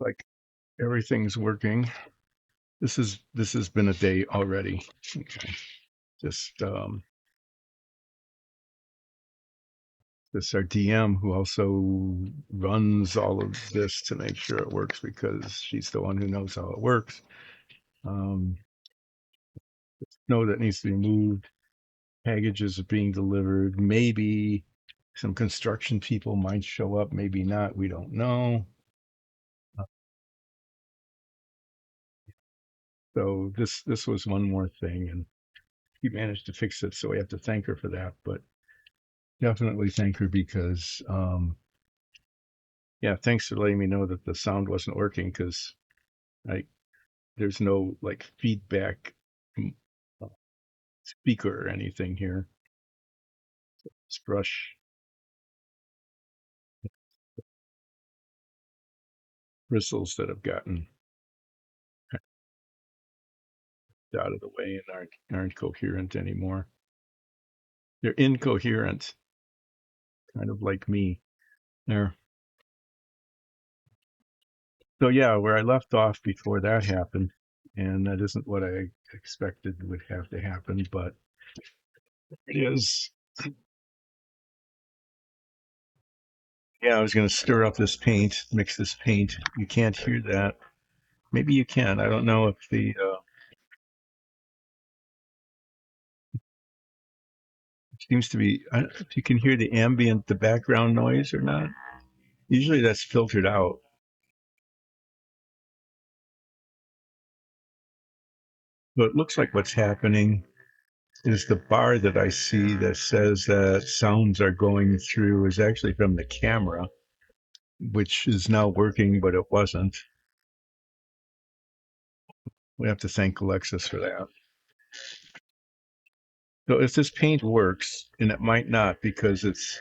Like everything's working. This has been a day already. Okay. Just this our DM who also runs all of this to make sure it works because she's the one who knows how it works. Um, Snow that needs to be moved. Packages are being delivered. Maybe some construction people might show up. Maybe not. We don't know. So this was one more thing, and she managed to fix it. So we have to thank her for that. But definitely thank her because yeah, thanks for letting me know that the sound wasn't working because I there's no like feedback uh, speaker or anything here. This brush bristles that have gotten out of the way and aren't coherent anymore. They're incoherent, kind of like me. There. So yeah, where I left off before that happened, and that isn't what I expected would have to happen, but it is. Yeah, I was going to stir up this paint, mix this paint. You can't hear that. Maybe you can. I don't know if the seems to be. I don't know if you can hear the ambient, the background noise or not. Usually that's filtered out. So it looks like what's happening is the bar that I see that says that sounds are going through is actually from the camera, which is now working, but it wasn't. We have to thank Alexis for that. So if this paint works, and it might not because it's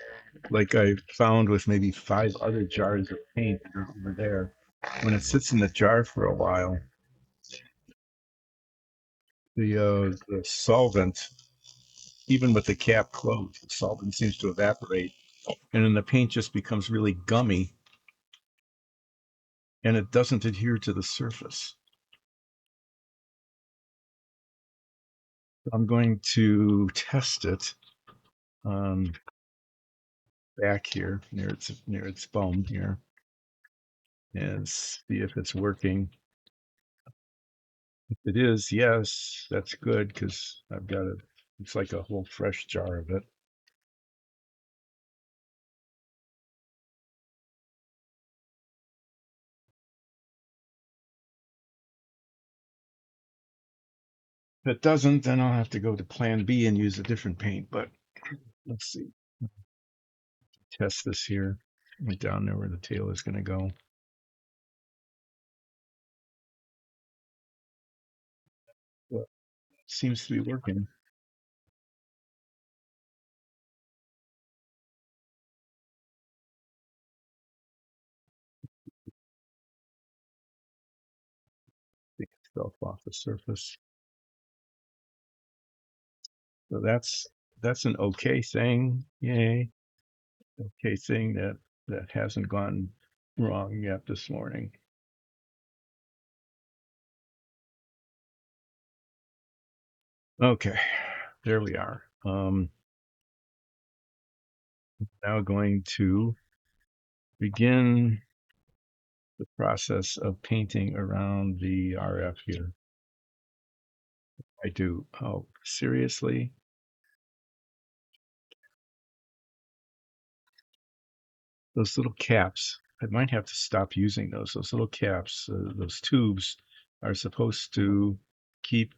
like I found with maybe 5 other jars of paint that are over there, when it sits in the jar for a while, the solvent, even with the cap closed, the solvent seems to evaporate, and then the paint just becomes really gummy, and it doesn't adhere to the surface. I'm going to test it back here near its bone here and see if it's working. If it is, yes, that's good because I've got it. It's like a whole fresh jar of it. If it doesn't, then I'll have to go to plan B and use a different paint. But let's see. Test this here. Right down there where the tail is going to go. Well, seems to be working. Take itself off the surface. So that's an okay thing. Yay. Okay thing that hasn't gone wrong yet this morning. Okay, there we are. Now going to begin the process of painting around the RF here. I do. Oh, seriously? Those little caps, I might have to stop using those. Those little caps, those tubes are supposed to keep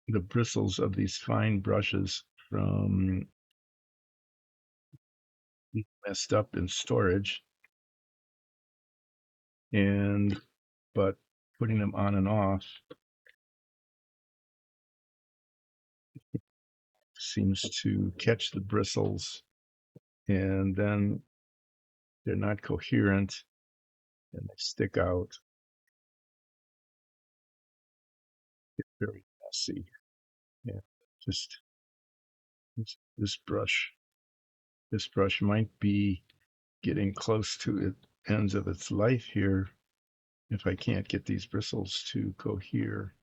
the bristles of these fine brushes from being messed up in storage. And, but putting them on and off seems to catch the bristles and then they're not coherent and they stick out. It's very messy. Yeah, just this brush. This brush might be getting close to the ends of its life here. if I can't get these bristles to cohere.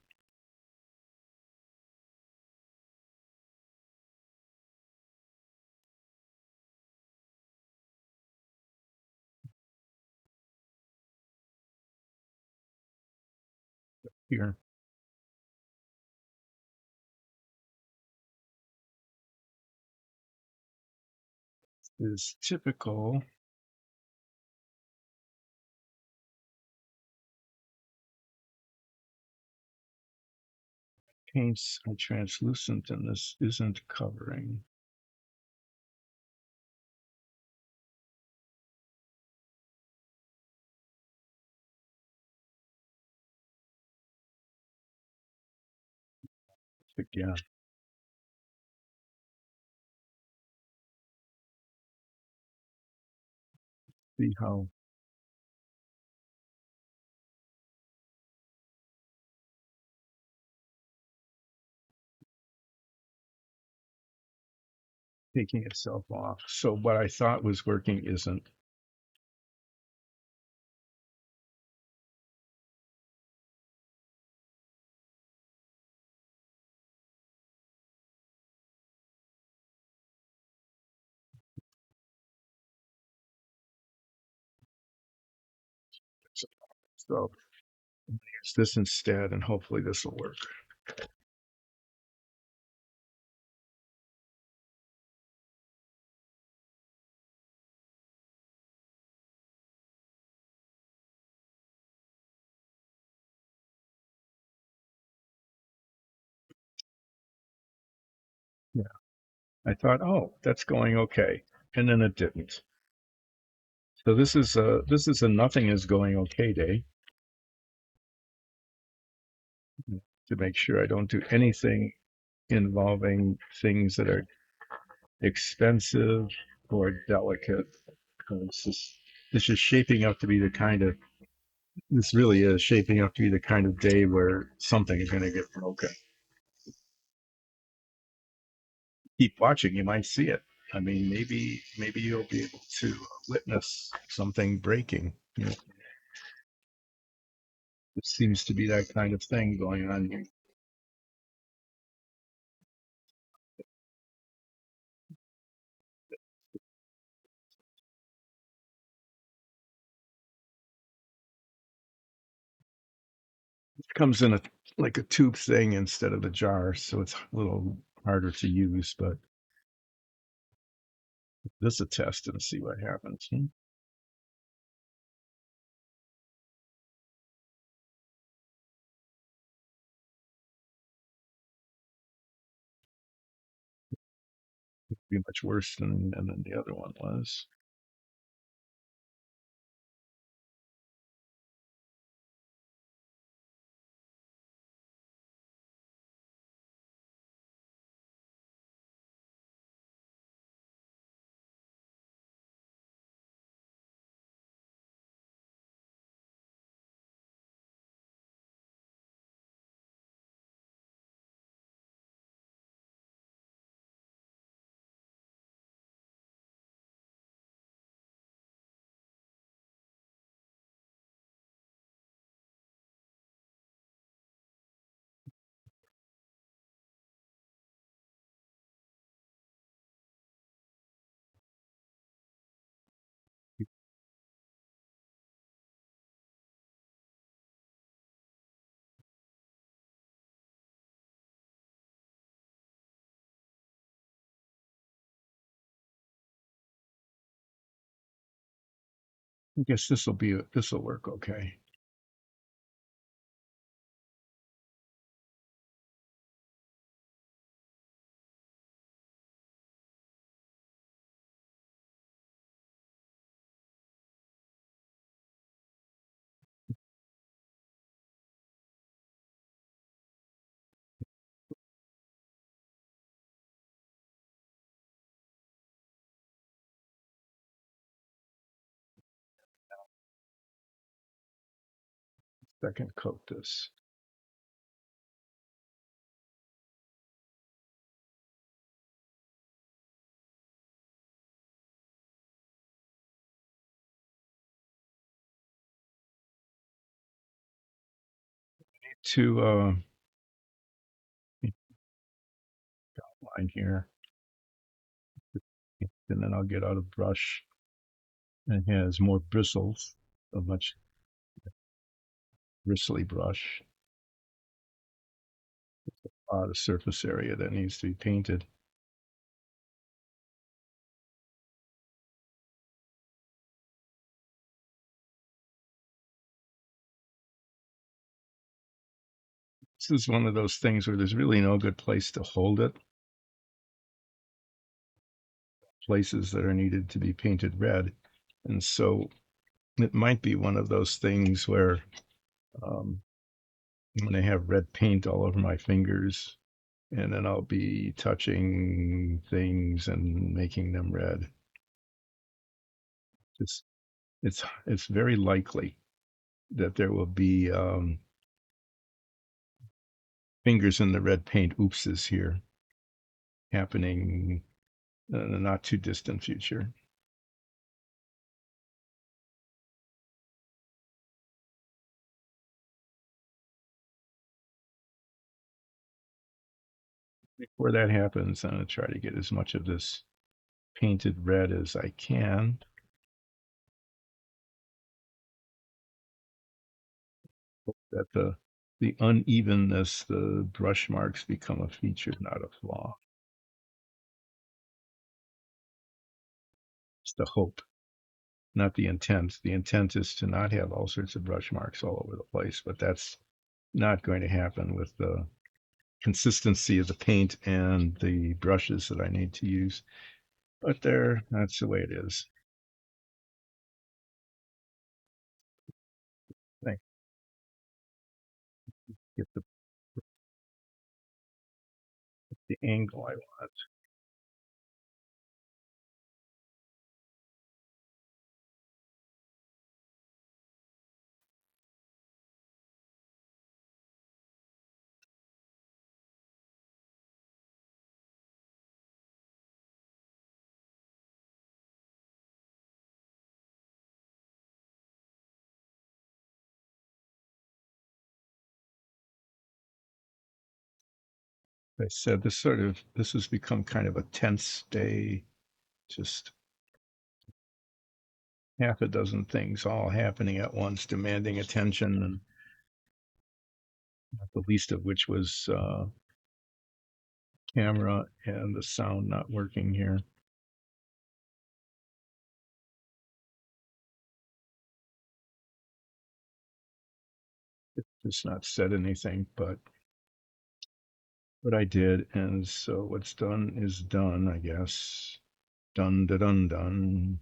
Here is typical. Paints are translucent and this isn't covering. Again, see how taking itself off. So what I thought was working isn't. So use this instead, and hopefully this will work. Yeah, I thought, oh, that's going okay, and then it didn't. So this is a nothing is going okay day to make sure I don't do anything involving things that are expensive or delicate. This is shaping up to be the kind of this really is shaping up to be the kind of day where something is going to get broken. Keep watching, you might see it. I mean, maybe you'll be able to witness something breaking. You know, it seems to be that kind of thing going on here. It comes in a like a tube thing instead of a jar, so it's a little harder to use. But this is a test and see what happens. Be much worse than the other one was. I guess this will work okay. Second coat this. to line here, and then I'll get out a brush that has more bristles, a much bristly brush. The surface area that needs to be painted. This is one of those things where there's really no good place to hold it. Places that are needed to be painted red. And so it might be one of those things where um, I'm going to have red paint all over my fingers, and then I'll be touching things and making them red. It's it's very likely that there will be fingers in the red paint oopses here happening in the not too distant future. Before that happens, I'm going to try to get as much of this painted red as I can. That the unevenness, the brush marks become a feature, not a flaw. It's the hope, not the intent. The intent is to not have all sorts of brush marks all over the place, but that's not going to happen with the consistency of the paint and the brushes that I need to use. But there, that's the way it is. I get the angle I want. I said this has become kind of a tense day, just half a dozen things all happening at once, demanding attention, and not the least of which was camera and the sound not working here. It's not said anything, but what I did, and so what's done is done, I guess. Done, da, done, done.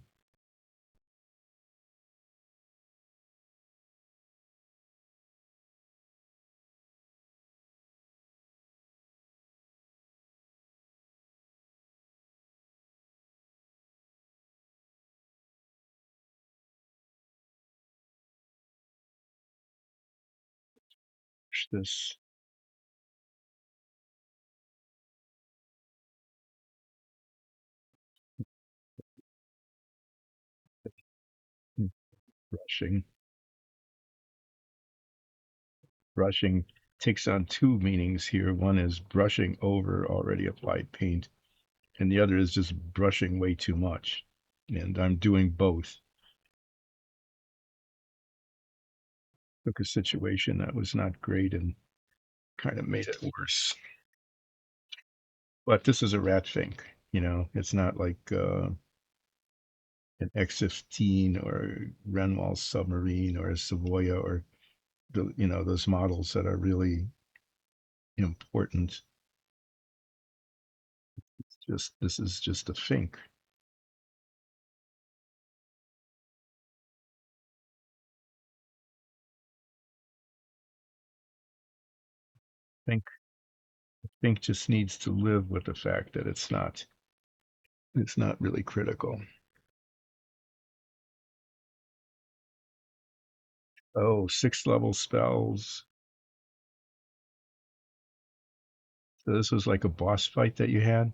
This brushing. Brushing takes on two meanings here. One is brushing over already applied paint, and the other is just brushing way too much. And I'm doing both. Took a situation that was not great and kind of made it worse. But this is a rat fink, it's not like an X-15 or Renoir submarine or a Savoia or those models that are really important. Just this is just a fink. Fink Fink just needs to live with the fact that it's not really critical. Oh, 6th level spells. So this was like a boss fight that you had?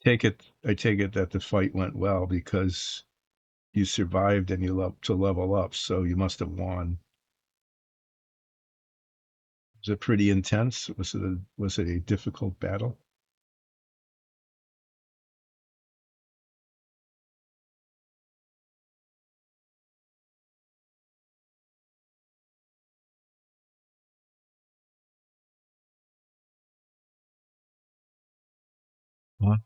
I take it that the fight went well because you survived and you love to level up, so you must have won. Was it pretty intense? Was it a difficult battle? Huh?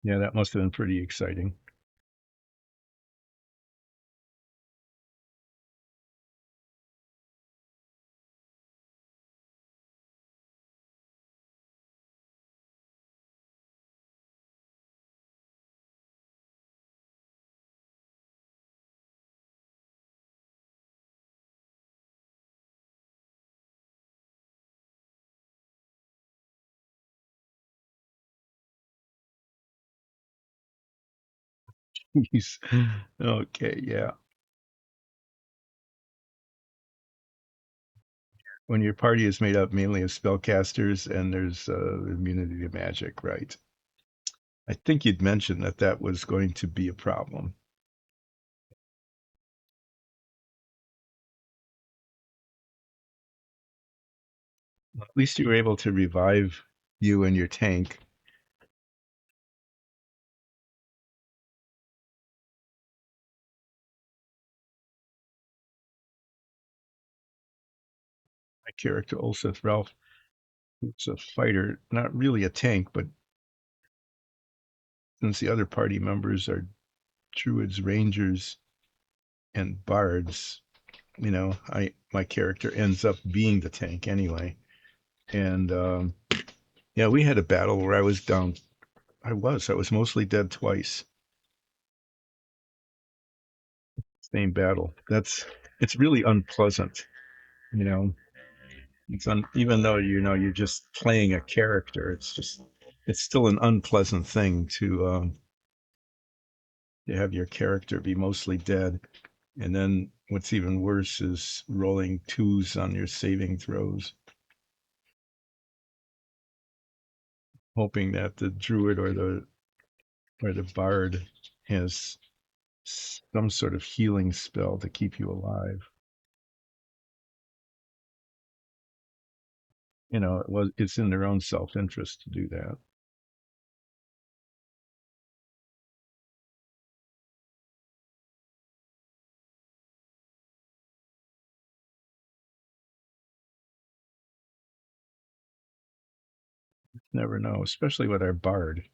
Yeah, that must have been pretty exciting. Jeez. Okay, yeah. When your party is made up mainly of spellcasters and there's immunity to magic, right? I think you'd mentioned that that was going to be a problem. At least you were able to revive you and your tank. My character, Ulseth Ralph, who's a fighter, not really a tank, but since the other party members are druids, rangers, and bards, I my character ends up being the tank anyway. And yeah, we had a battle where I was down. I was mostly dead twice. Same battle. It's really unpleasant, you know. Even though you're just playing a character, it's still an unpleasant thing to have your character be mostly dead. And then what's even worse is rolling twos on your saving throws, hoping that the druid or the bard has some sort of healing spell to keep you alive. It's in their own self-interest to do that. Never know, especially with our bard.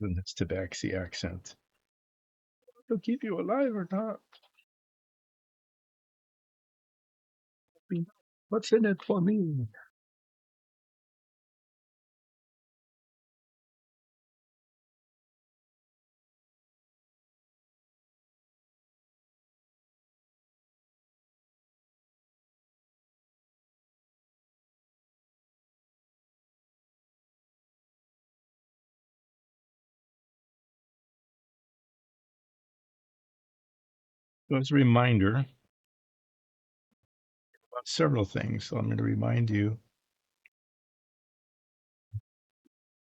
And it's Tabaxi accent. They'll keep you alive or not. What's in it for me? So as a reminder, about several things. So I'm going to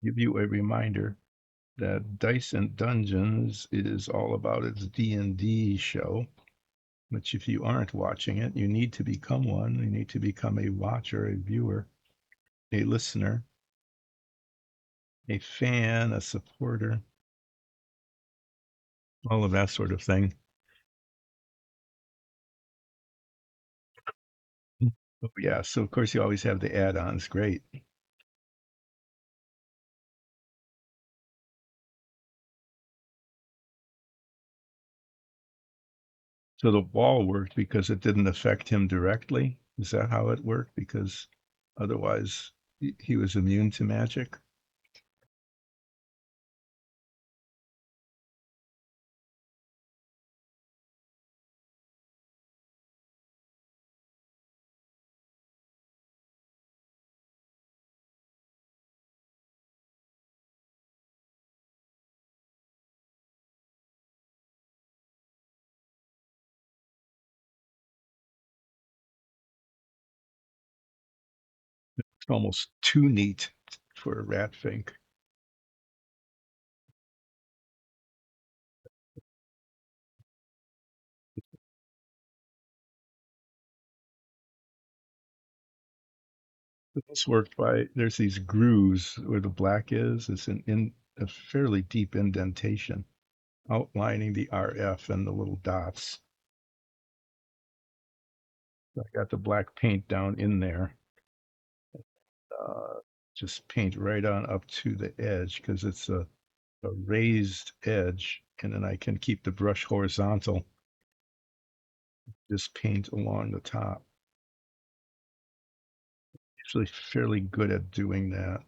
give you a reminder that Dice and Dungeons is all about its D&D show. Which if you aren't watching it, you need to become one. You need to become a watcher, a viewer, a listener, a fan, a supporter, all of that sort of thing. Oh, yeah. So of course you always have the add-ons. Great. So the wall worked because it didn't affect him directly. Is that how it worked? Because otherwise he was immune to magic. almost too neat for a rat fink. This worked by there's these grooves where the black is. It's in a fairly deep indentation outlining the RF and the little dots. I got the black paint down in there. Uh, just paint right on up to the edge because it's a raised edge, and then I can keep the brush horizontal. Just paint along the top. Usually fairly good at doing that.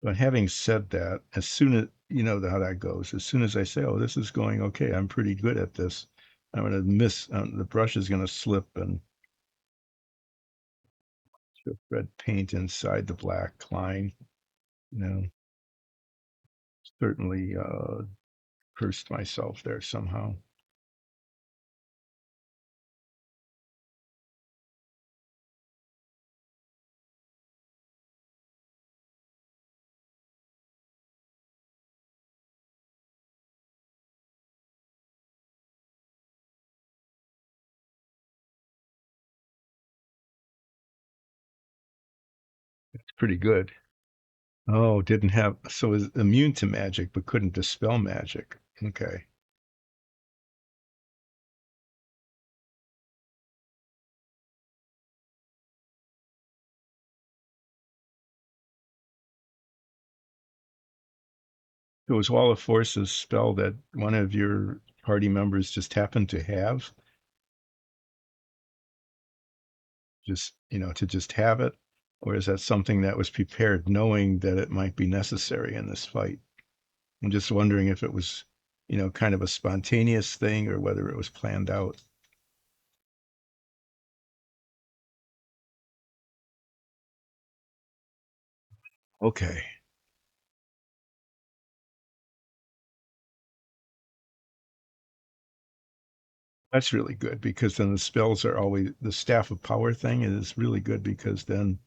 But having said that, as soon as you know how that goes, as soon as I say, "Oh, this is going okay, I'm pretty good at this," I'm gonna miss. The brush is gonna slip and red paint inside the black line. You know, certainly cursed myself there somehow. It's pretty good. Oh, didn't have so was immune to magic but couldn't dispel magic. Okay. It was Wall of Force's spell that one of your party members just happened to have, just, to just have it? Or is that something that was prepared knowing that it might be necessary in this fight? I'm just wondering if it was, kind of a spontaneous thing or whether it was planned out. Okay. That's really good because then the spells are always the Staff of Power thing is really good because then,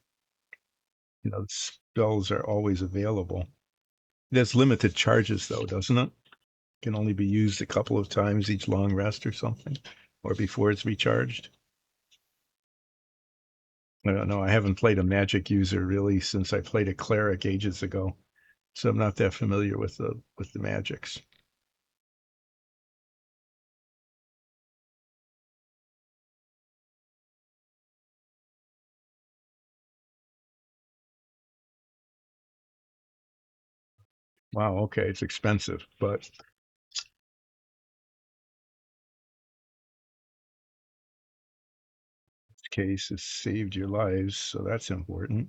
the spells are always available. It has limited charges though, doesn't it? Can only be used a couple of times each long rest or something, or before it's recharged. I don't know. I haven't played a magic user really since I played a cleric ages ago, so I'm not that familiar with the magics. Wow, okay, it's expensive, but this case has saved your lives, so that's important.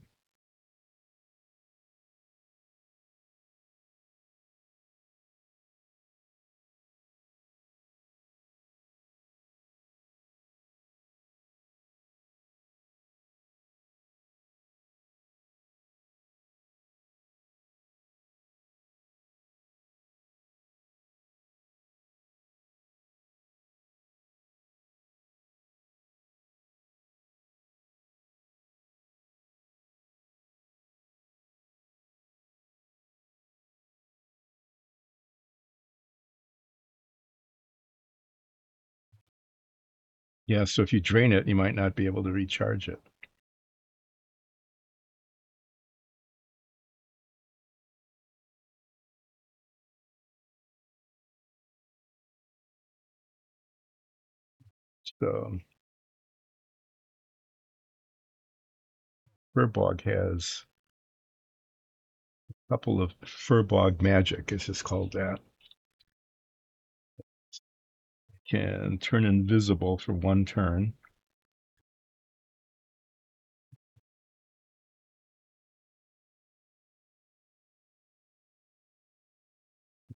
Yeah, so if you drain it, you might not be able to recharge it. So Furbog has a couple of Furbog magic, is just called that. Can turn invisible for one turn.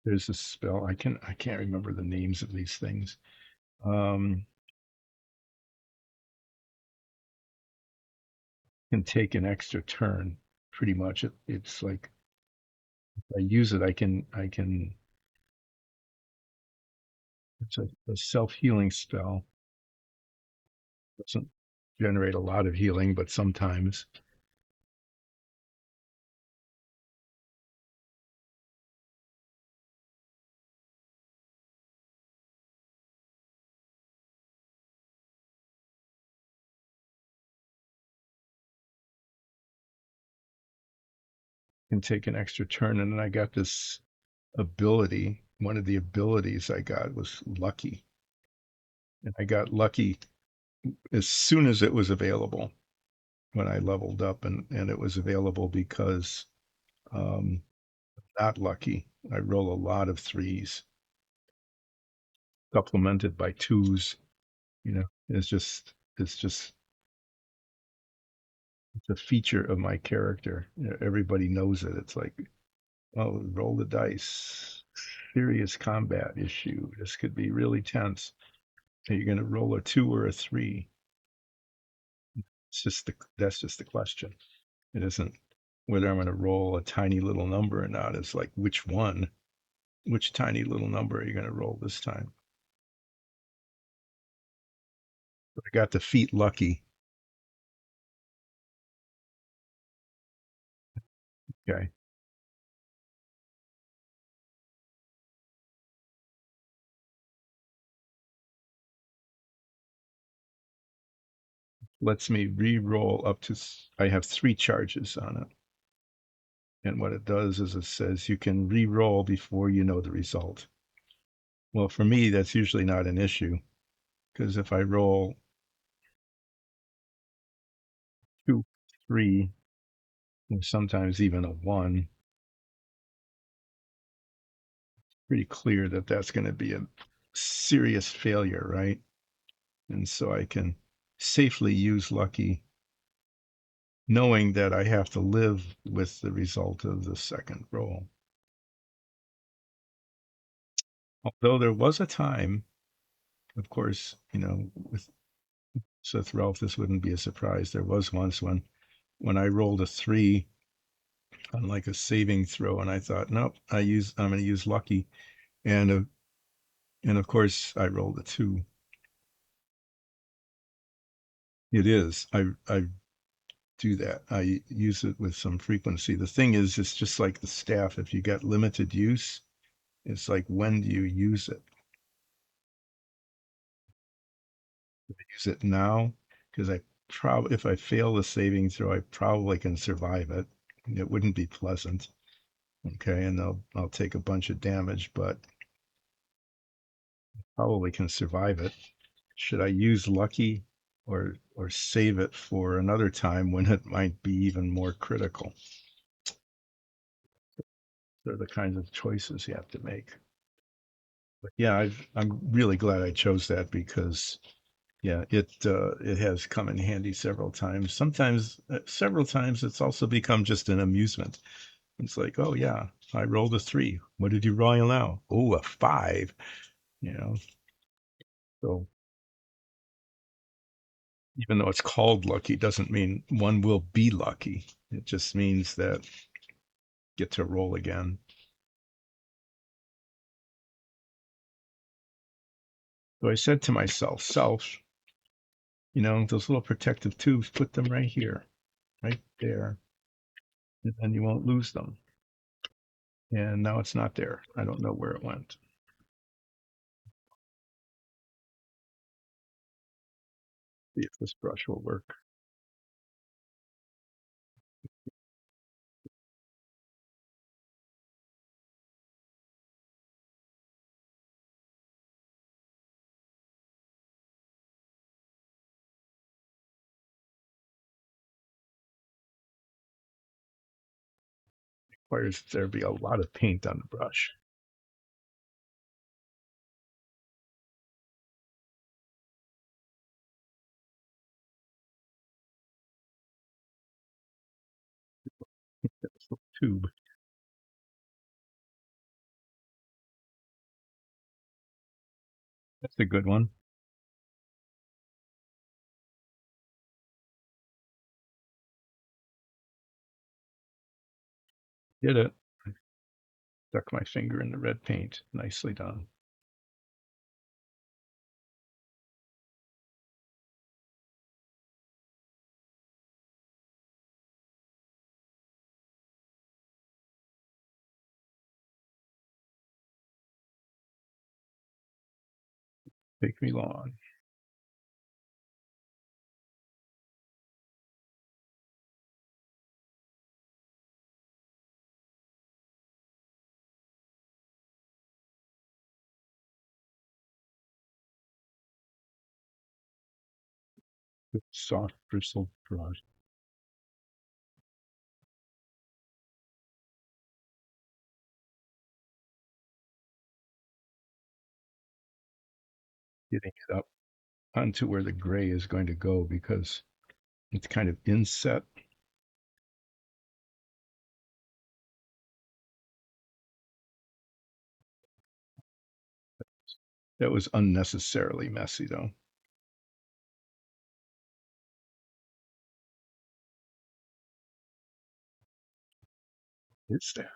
There's a spell. I can't remember the names of these things. Um, can take an extra turn. Pretty much, it's like if I use it, I can. It's a self healing spell. Doesn't generate a lot of healing, but sometimes. can take an extra turn. And then I got this ability. One of the abilities I got was lucky. And I got lucky as soon as it was available when I leveled up, and it was available because um, not lucky. I roll a lot of threes, supplemented by twos. You know, it's just it's a feature of my character. You know, everybody knows it. It's like, oh, roll the dice. Serious combat issue. This could be really tense. Are you going to roll a two or a three? That's just the question. It isn't whether I'm going to roll a tiny little number or not. It's like which one, which tiny little number are you going to roll this time? I got the feet lucky. Okay, lets me re-roll up to. I have three charges on it, and what it does is it says you can re-roll before you know the result. Well, for me, that's usually not an issue because if I roll two, three, or sometimes even a one, pretty clear that that's going to be a serious failure, right? And so I can safely use lucky, knowing that I have to live with the result of the second roll. Although there was a time, of course, with Seth Ralph, this wouldn't be a surprise. There was once when I rolled a three on like a saving throw, and I thought, nope, I'm going to use lucky, and and of course I rolled a two. It is. I do that. I use it with some frequency. The thing is, it's just like the staff. If you get limited use, it's like when do you use it? Use it now? Because I probably, if I fail the saving throw, I probably can survive it. It wouldn't be pleasant. Okay, and I'll take a bunch of damage, but probably can survive it. Should I use lucky or save it for another time when it might be even more critical? They're the kinds of choices you have to make. But yeah, I'm really glad I chose that because yeah, it has come in handy several times. Sometimes, several times, it's also become just an amusement. It's like, oh yeah, I rolled a three. What did you roll now? Oh, a five. You know, so even though it's called lucky, doesn't mean one will be lucky. It just means that get to roll again. So I said to myself, self, those little protective tubes, put them right here, right there, and then you won't lose them. And now it's not there. I don't know where it went. See if this brush will work. Requires there be a lot of paint on the brush. This little tube. That's a good one. Did it. Stuck my finger in the red paint. Nicely done. Take me long. With soft bristled brush. Getting it up onto where the gray is going to go because it's kind of inset. That was unnecessarily messy, though. It's that.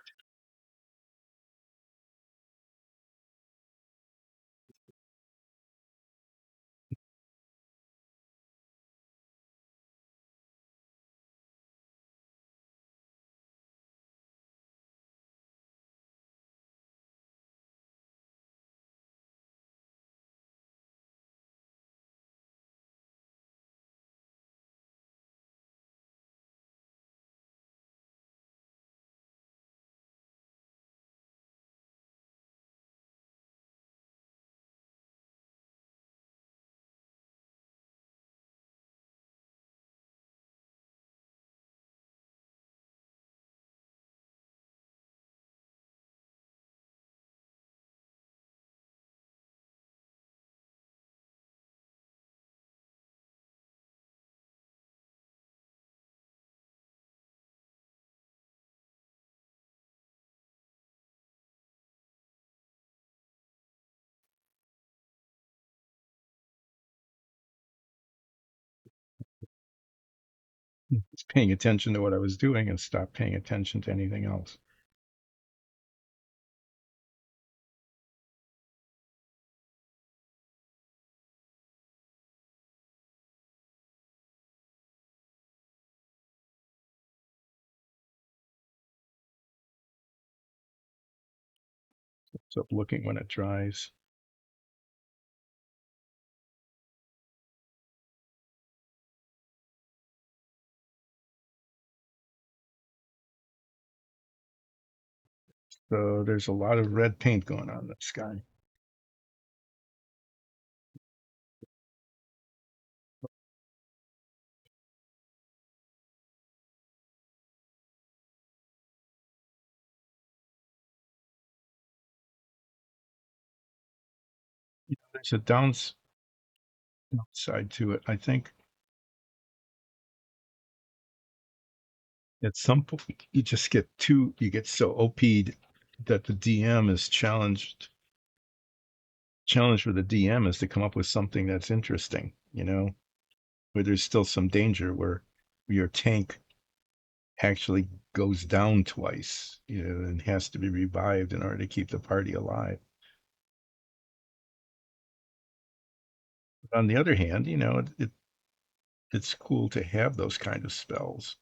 It's paying attention to what I was doing and stopped paying attention to anything else. So looking when it dries. So there's a lot of red paint going on in the sky. There's a downside to it. I think at some point you get so OP'd that the DM is challenged. Challenge for the DM is to come up with something that's interesting, where there's still some danger where your tank actually goes down twice, and has to be revived in order to keep the party alive. But on the other hand, it's cool to have those kind of spells.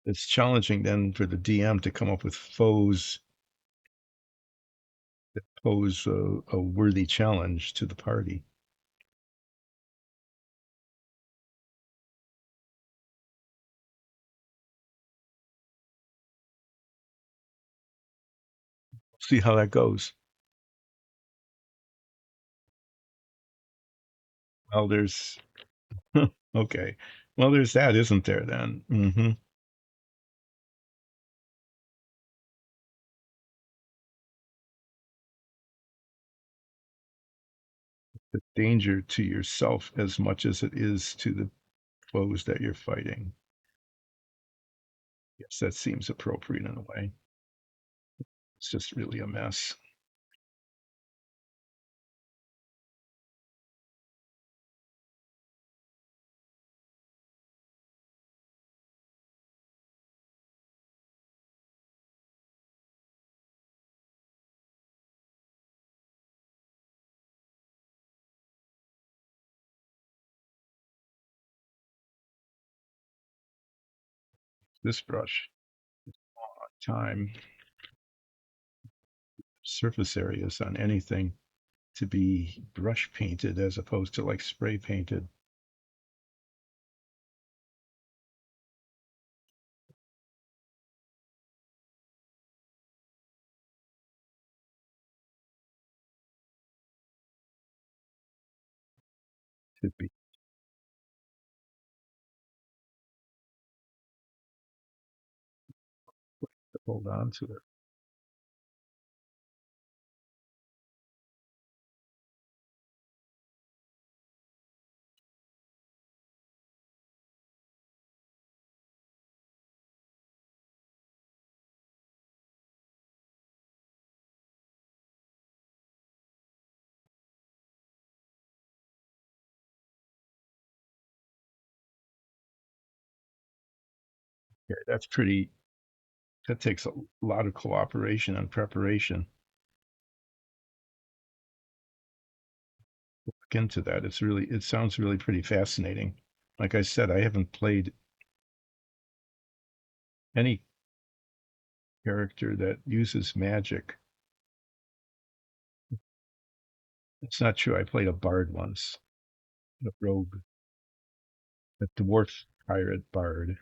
It's challenging then for the DM to come up with foes that pose a worthy challenge to the party. See how that goes. Well, there's okay. Well, there's that, isn't there? Then the danger to yourself as much as it is to the foes that you're fighting. Yes, that seems appropriate in a way. It's just really a mess. This brush, time, surface areas on anything to be brush painted as opposed to like spray painted. Could be. Hold on to it. Yeah, that's pretty. That takes a lot of cooperation and preparation. Look into that. It's really. It sounds really pretty fascinating. Like I said, I haven't played any character that uses magic. It's not true. I played a bard once, a rogue, a dwarf pirate bard.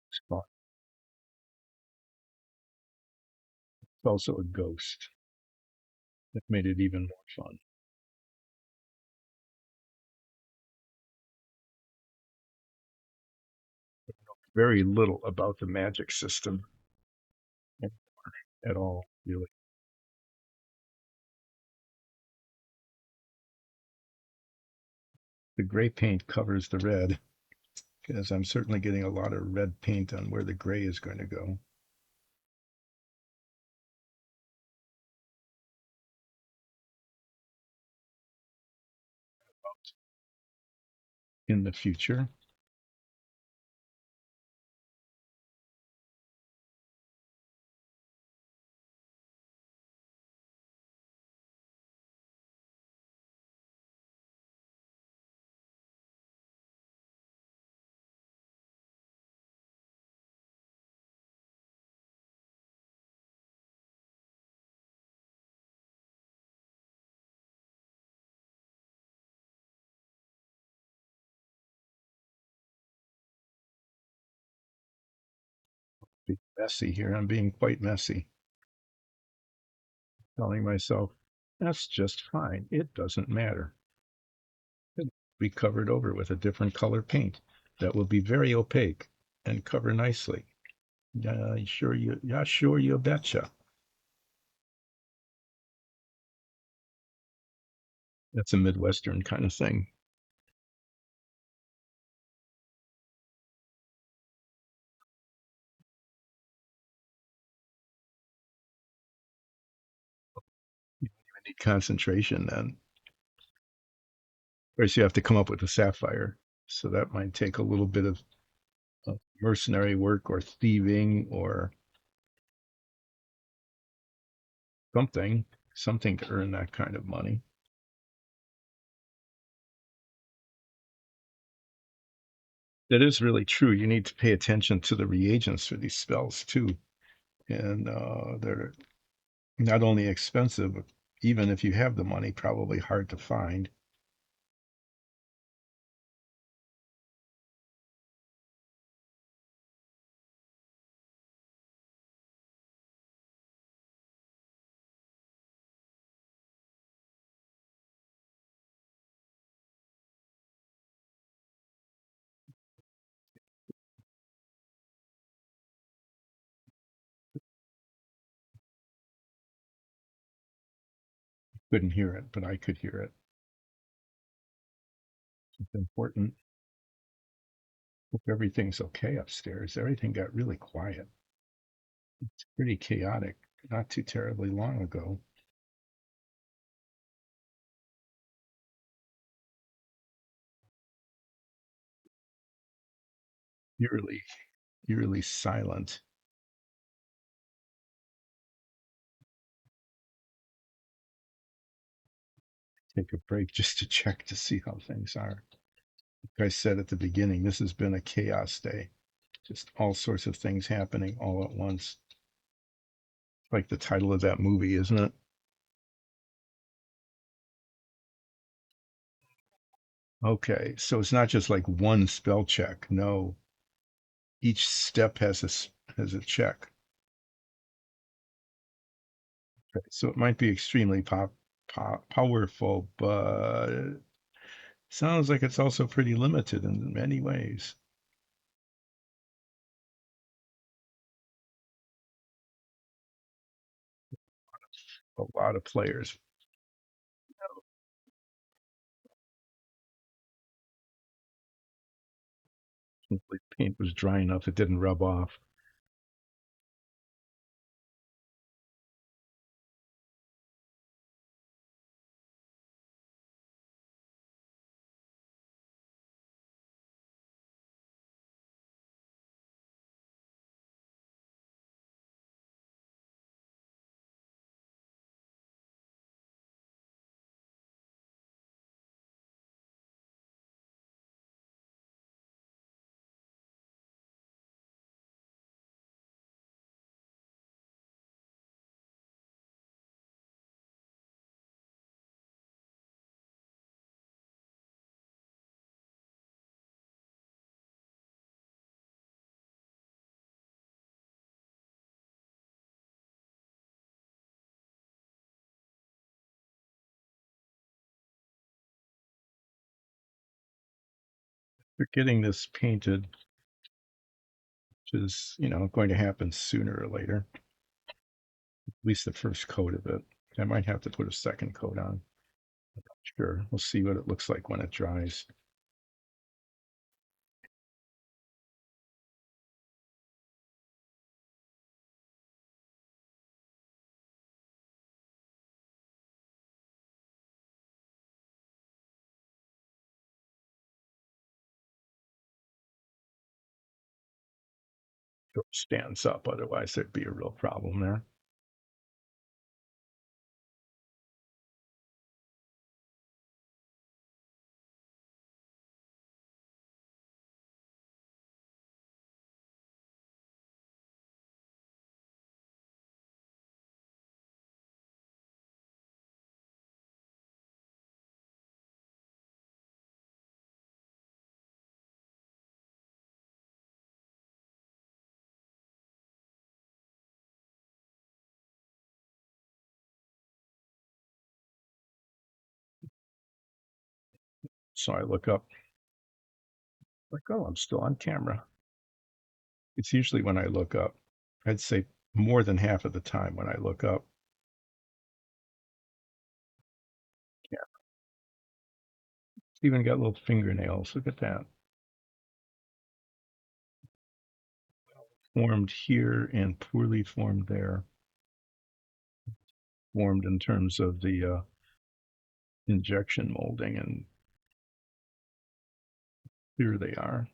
It's also a ghost. That made it even more fun. Very little about the magic system at all, really. The gray paint covers the red, because I'm certainly getting a lot of red paint on where the gray is going to go in the future. Be messy here. I'm being quite messy, telling myself that's just fine. It doesn't matter. It'll be covered over with a different color paint that will be very opaque and cover nicely. Yeah, sure, you betcha. That's a Midwestern kind of thing. You need concentration then. First, you have to come up with a sapphire. So that might take a little bit of mercenary work or thieving or something, something to earn that kind of money. That is really true. You need to pay attention to the reagents for these spells too. And they're not only expensive, but even if you have the money, probably hard to find. Couldn't hear it, but I could hear it. It's important. Hope everything's okay upstairs. Everything got really quiet. It's pretty chaotic. Not too terribly long ago. Eerily, eerily silent. Take a break just to check to see how things are. Like I said at the beginning, this has been a chaos day. Just all sorts of things happening all at once. Like the title of that movie, isn't it? Okay, so it's not just like one spell check. No, each step has a check. Okay, so it might be extremely powerful, but sounds like it's also pretty limited in many ways. A lot of players. The paint was dry enough, it didn't rub off. They're getting this painted, which is, going to happen sooner or later. At least the first coat of it. I might have to put a second coat on. Sure, we'll see what it looks like when it dries. It stands up, otherwise there'd be a real problem there. So I look up, like, oh, I'm still on camera. It's usually when I look up. I'd say more than half of the time when I look up. Yeah, it's even got little fingernails. Look at that. Formed here and poorly formed there. Formed in terms of the injection molding, and here they are.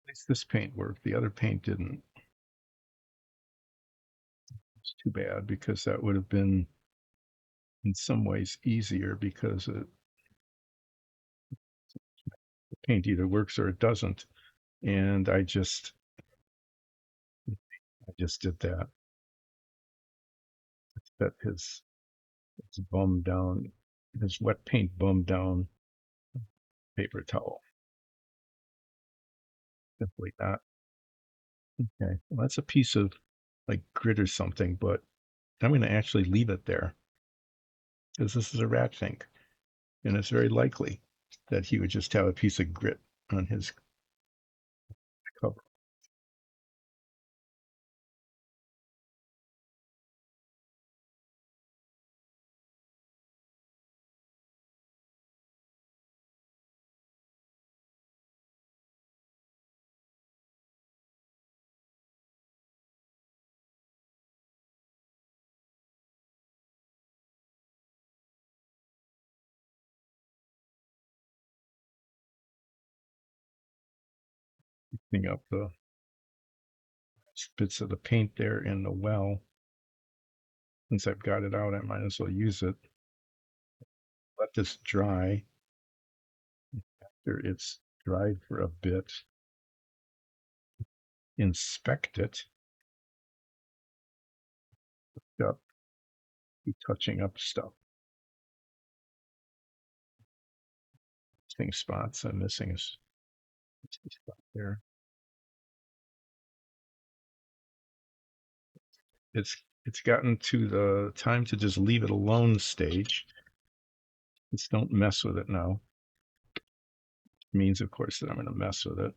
At least this paint worked. The other paint didn't. It's too bad because that would have been in some ways easier because the paint either works or it doesn't. And I just did that. That his bum down, his wet paint bum down paper towel. Simply not. Okay. Well, that's a piece of like grit or something, but I'm going to actually leave it there because this is a rat fink. And it's very likely that he would just have a piece of grit on his cover. Cleaning up the bits of the paint there in the well. Since I've got it out, I might as well use it. Let this dry. After it's dried for a bit, inspect it. Up, keep touching up stuff. Missing spots. I'm missing a spot there. It's gotten to the time to just leave it alone stage. Just don't mess with it now. It means, of course, that I'm going to mess with it.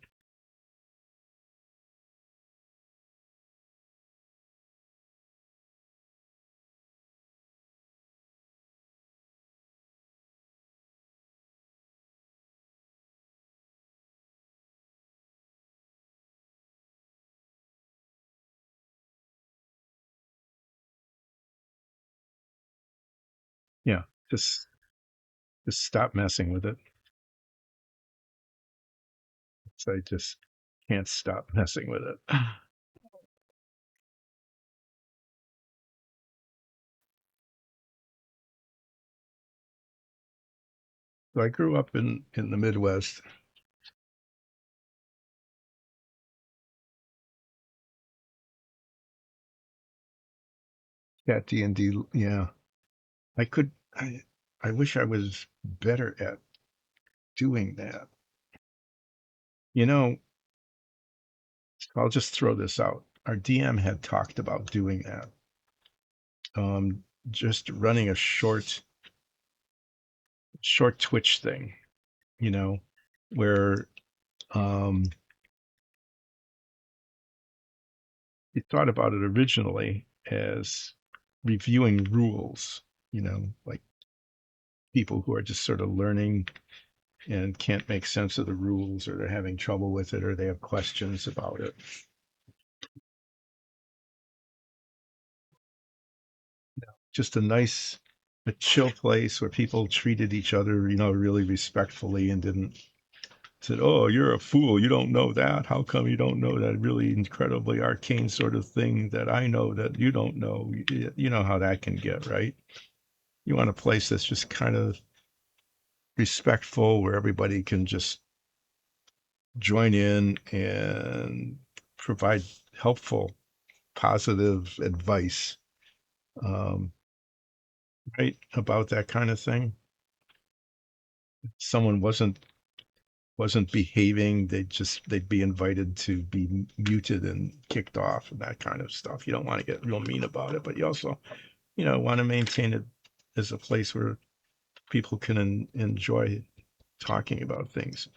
Yeah, just stop messing with it. So I just can't stop messing with it. So I grew up in the Midwest. Cat D&D, yeah. I could I wish I was better at doing that. You know, I'll just throw this out. Our DM had talked about doing that. Just running a short Twitch thing, you know, where um he thought about it originally as reviewing rules, like people who are just sort of learning and can't make sense of the rules, or they're having trouble with it, or they have questions about it. Just a chill place where people treated each other, really respectfully, and didn't said, "Oh, you're a fool. You don't know that. How come you don't know that really incredibly arcane sort of thing that I know that you don't know?" You know how that can get, right? You want a place that's just kind of respectful, where everybody can just join in and provide helpful, positive advice, um, right? About that kind of thing. Someone wasn't behaving, they'd be invited to be muted and kicked off and that kind of stuff. You don't want to get real mean about it, but you also, want to maintain it as a place where people can enjoy talking about things.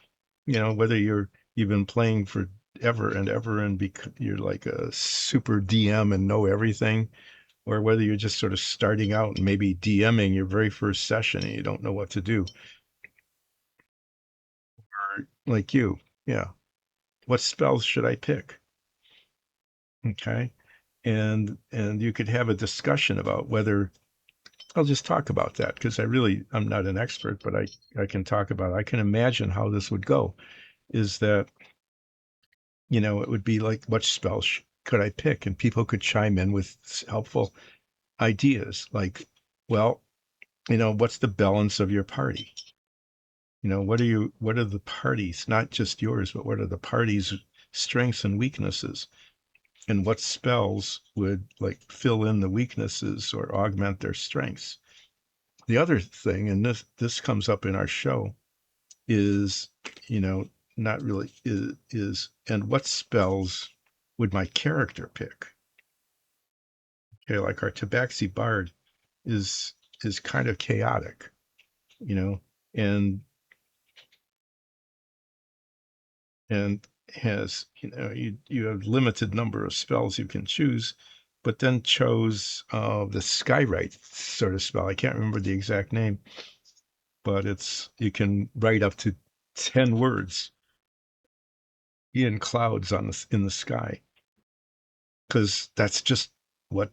Whether you've been playing for ever and ever and you're like a super DM and know everything, or whether you're just sort of starting out and maybe DMing your very first session and you don't know what to do, or like you, yeah, what spells should I pick? Okay. And you could have a discussion about whether I'll just talk about that because I'm not an expert, but I can talk about it. I can imagine how this would go is that, it would be like, what spells could I pick? And people could chime in with helpful ideas like, well, what's the balance of your party? What are the parties, not just yours, but what are the party's strengths and weaknesses? And what spells would like fill in the weaknesses or augment their strengths. The other thing, and this comes up in our show, is you know not really is and what spells would my character pick? Okay, like our Tabaxi Bard is is kind of chaotic, you know, and and has you have limited number of spells you can choose, but then chose the Skywrite sort of spell. I can't remember the exact name, but it's you can write up to 10 words in clouds in the sky, because that's just what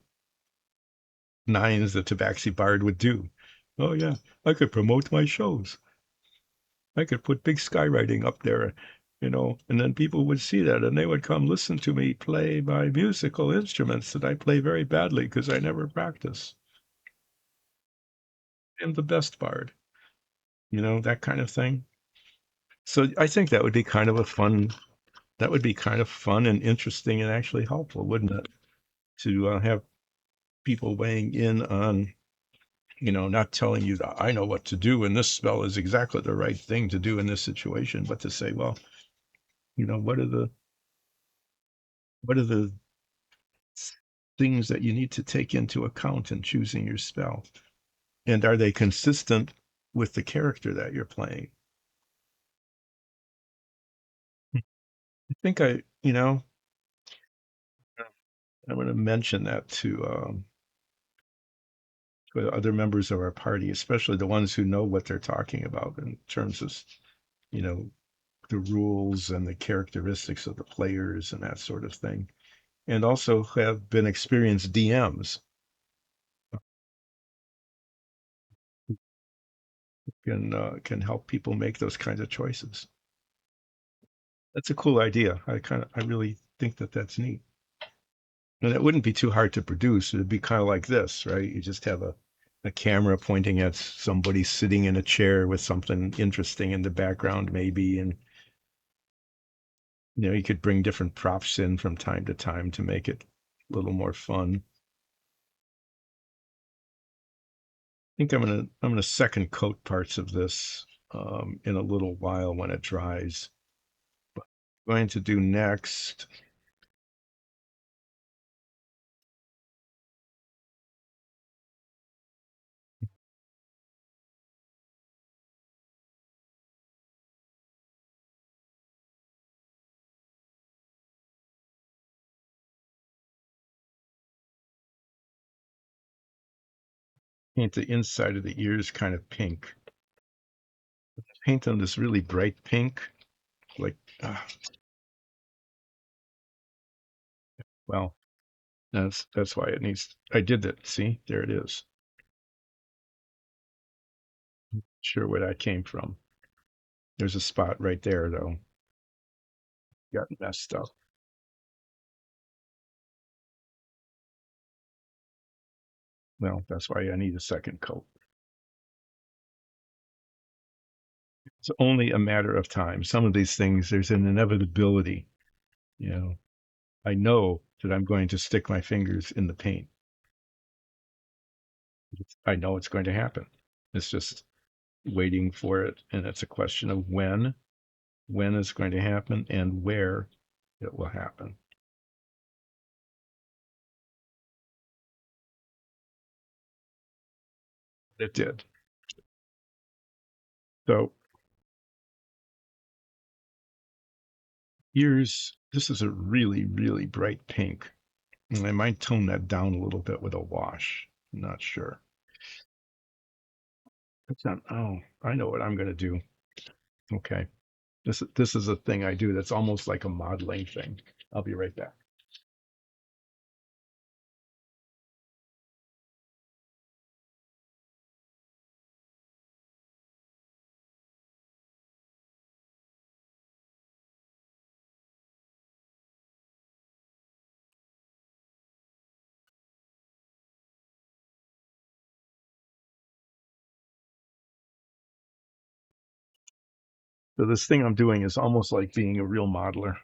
Nines the Tabaxi Bard would do. Oh yeah, I could promote my shows. I could put big skywriting up there. and then people would see that and they would come listen to me play my musical instruments that I play very badly because I never practice. I'm the best bard, that kind of thing. So I think that would be kind of fun and interesting and actually helpful, wouldn't it? To have people weighing in on, not telling you that I know what to do and this spell is exactly the right thing to do in this situation, but to say, well, what are the things that you need to take into account in choosing your spell? And are they consistent with the character that you're playing? I think I'm going to mention that to other members of our party, especially the ones who know what they're talking about in terms of, you know, the rules and the characteristics of the players and that sort of thing, and also have been experienced DMs can help people make those kinds of choices. That's a cool idea. I really think that that's neat. And it wouldn't be too hard to produce. It'd be kind of like this, right? You just have a camera pointing at somebody sitting in a chair with something interesting in the background, maybe. And, you could bring different props in from time to time to make it a little more fun. I think I'm gonna second coat parts of this in a little while when it dries. Going to do next. Paint the inside of the ears kind of pink. Paint them this really bright pink, like, well, that's why it needs. I did that. See, there it is. Sure where that came from. There's a spot right there though. Got messed up. Well, that's why I need a second coat. It's only a matter of time. Some of these things, there's an inevitability. You know, I know that I'm going to stick my fingers in the paint. I know it's going to happen. It's just waiting for it. And it's a question of when it's going to happen, and where it will happen. It did. So this is a really, really bright pink. And I might tone that down a little bit with a wash. I'm not sure. It's not, oh, I know what I'm going to do. Okay. This is a thing I do that's almost like a modeling thing. I'll be right back. So this thing I'm doing is almost like being a real modeler,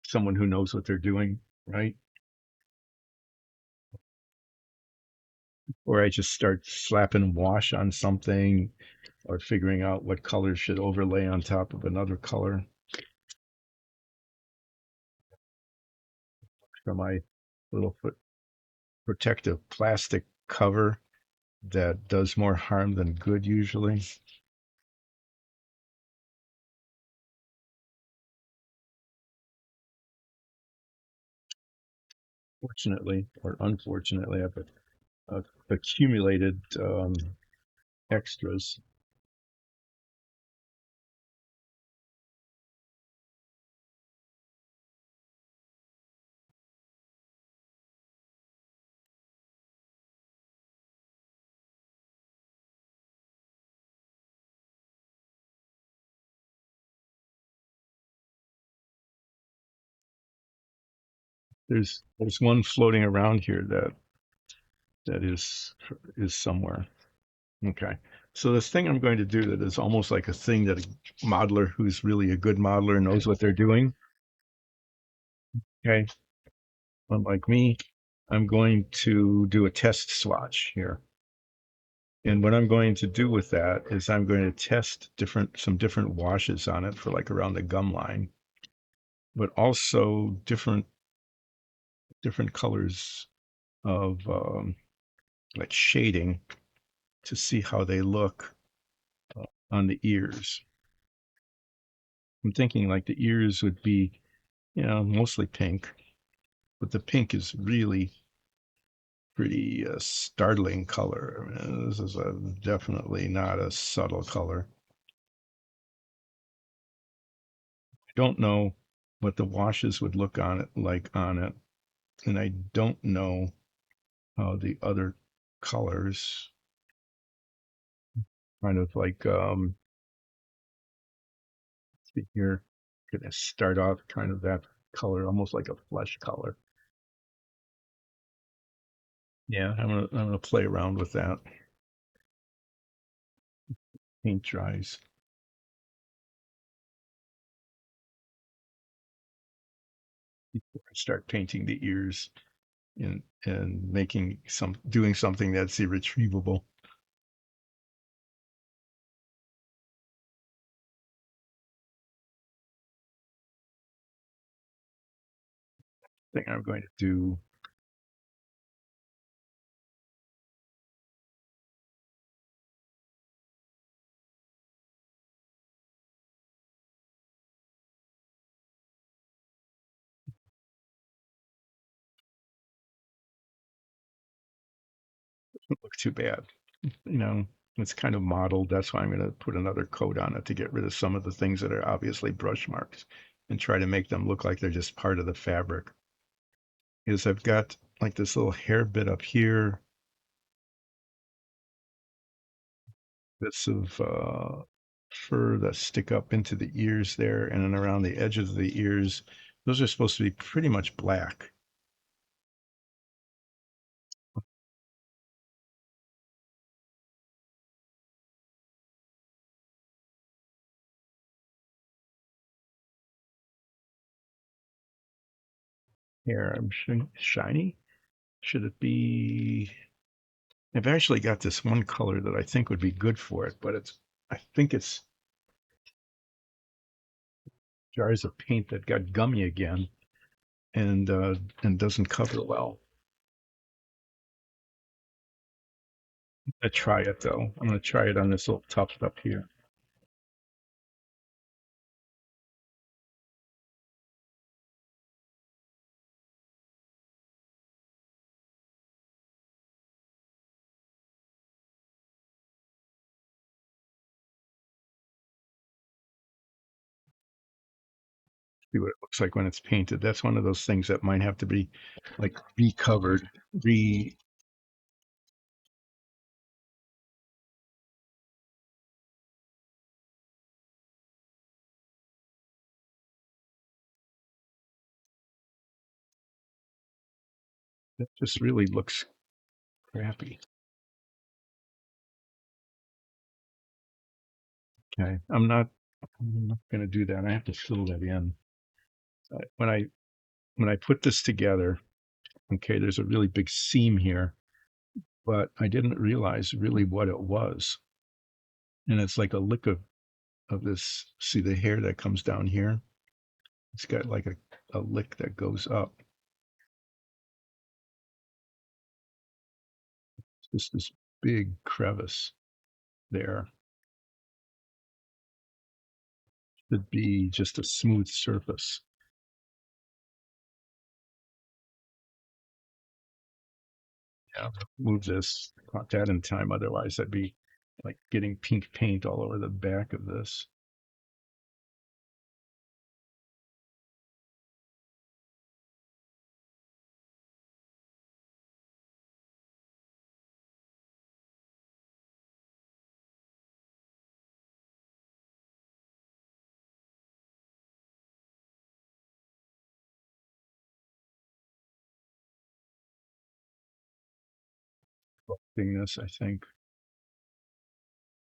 someone who knows what they're doing, right? Or I just start slapping wash on something or figuring out what color should overlay on top of another color for my little foot protective plastic cover that does more harm than good usually. Fortunately or unfortunately, I've accumulated extras. There's one floating around here that is somewhere. Okay. So this thing I'm going to do that is almost like a thing that a modeler who's really a good modeler knows what they're doing. Okay. Unlike me, I'm going to do a test swatch here. And what I'm going to do with that is I'm going to test some different washes on it for like around the gum line, but also different colors of like shading to see how they look on the ears. I'm thinking like the ears would be, mostly pink, but the pink is really pretty startling color. I mean, this is definitely not a subtle color. I don't know what the washes would look on it like on it, and I don't know how the other colors kind of like see here, gonna start off kind of that color, almost like a flesh color. Yeah, I'm gonna play around with that. Paint dries. Before I start painting the ears and doing something that's irretrievable. Thing I'm going to do. Doesn't look too bad. You know, it's kind of modeled. That's why I'm going to put another coat on it to get rid of some of the things that are obviously brush marks and try to make them look like they're just part of the fabric. Is I've got like this little hair bit up here, bits of fur that stick up into the ears there, and then around the edges of the ears. Those are supposed to be pretty much black. Here, I'm shiny. Should it be? I've actually got this one color that I think would be good for it, but I think it's jars of paint that got gummy again and doesn't cover well. I try it though. I'm gonna try it on this little tuft up here. See what it looks like when it's painted. That's one of those things that might have to be like recovered, re. That just really looks crappy. Okay, I'm not gonna do that. I have to fill that in. When I put this together, okay, there's a really big seam here, but I didn't realize really what it was. And it's like a lick of this. See the hair that comes down here? It's got like a lick that goes up. It's just this big crevice there. Should be just a smooth surface. Yeah, move this, caught that in time. Otherwise, I'd be like getting pink paint all over the back of this. sculpting this, I think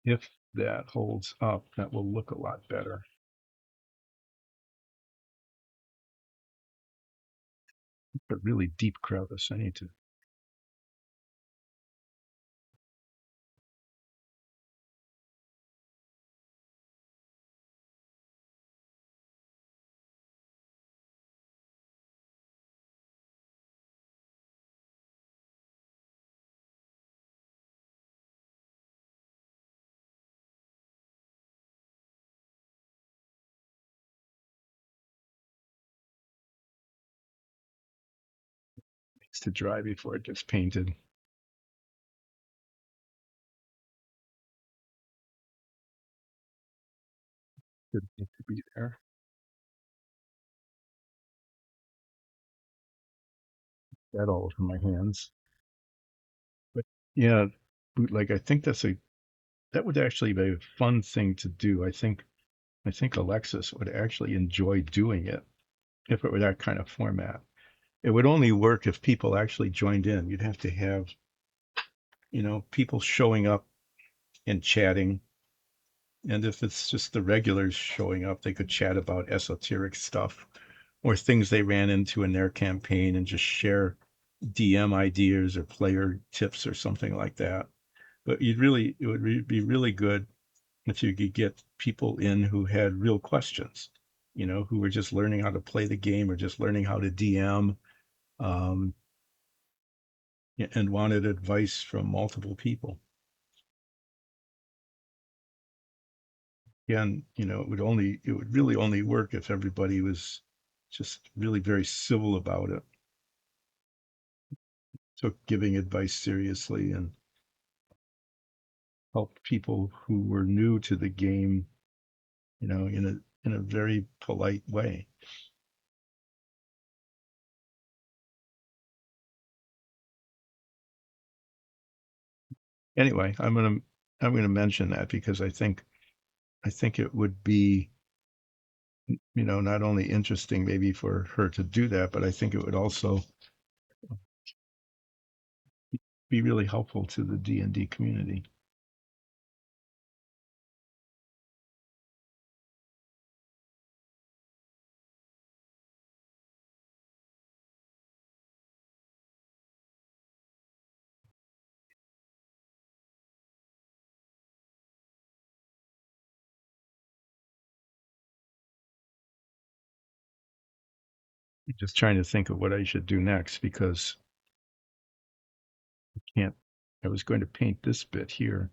if that holds up, that will look a lot better. A really deep crevice. I need to. Needs to dry before it gets painted. Didn't need to be there. That all over my hands. But yeah, like I think that would actually be a fun thing to do. I think Alexis would actually enjoy doing it if it were that kind of format. It would only work if people actually joined in. You'd have to have, people showing up and chatting. And if it's just the regulars showing up, they could chat about esoteric stuff or things they ran into in their campaign and just share DM ideas or player tips or something like that. But it would be really good if you could get people in who had real questions, who were just learning how to play the game or just learning how to DM, um, and wanted advice from multiple people. Again, it would really only work if everybody was just really very civil about it, took giving advice seriously, and helped people who were new to the game, in a very polite way. Anyway, I'm gonna mention that because I think it would be, not only interesting maybe for her to do that, but I think it would also be really helpful to the D&D community. Just trying to think of what I should do next because can't I was going to paint this bit here,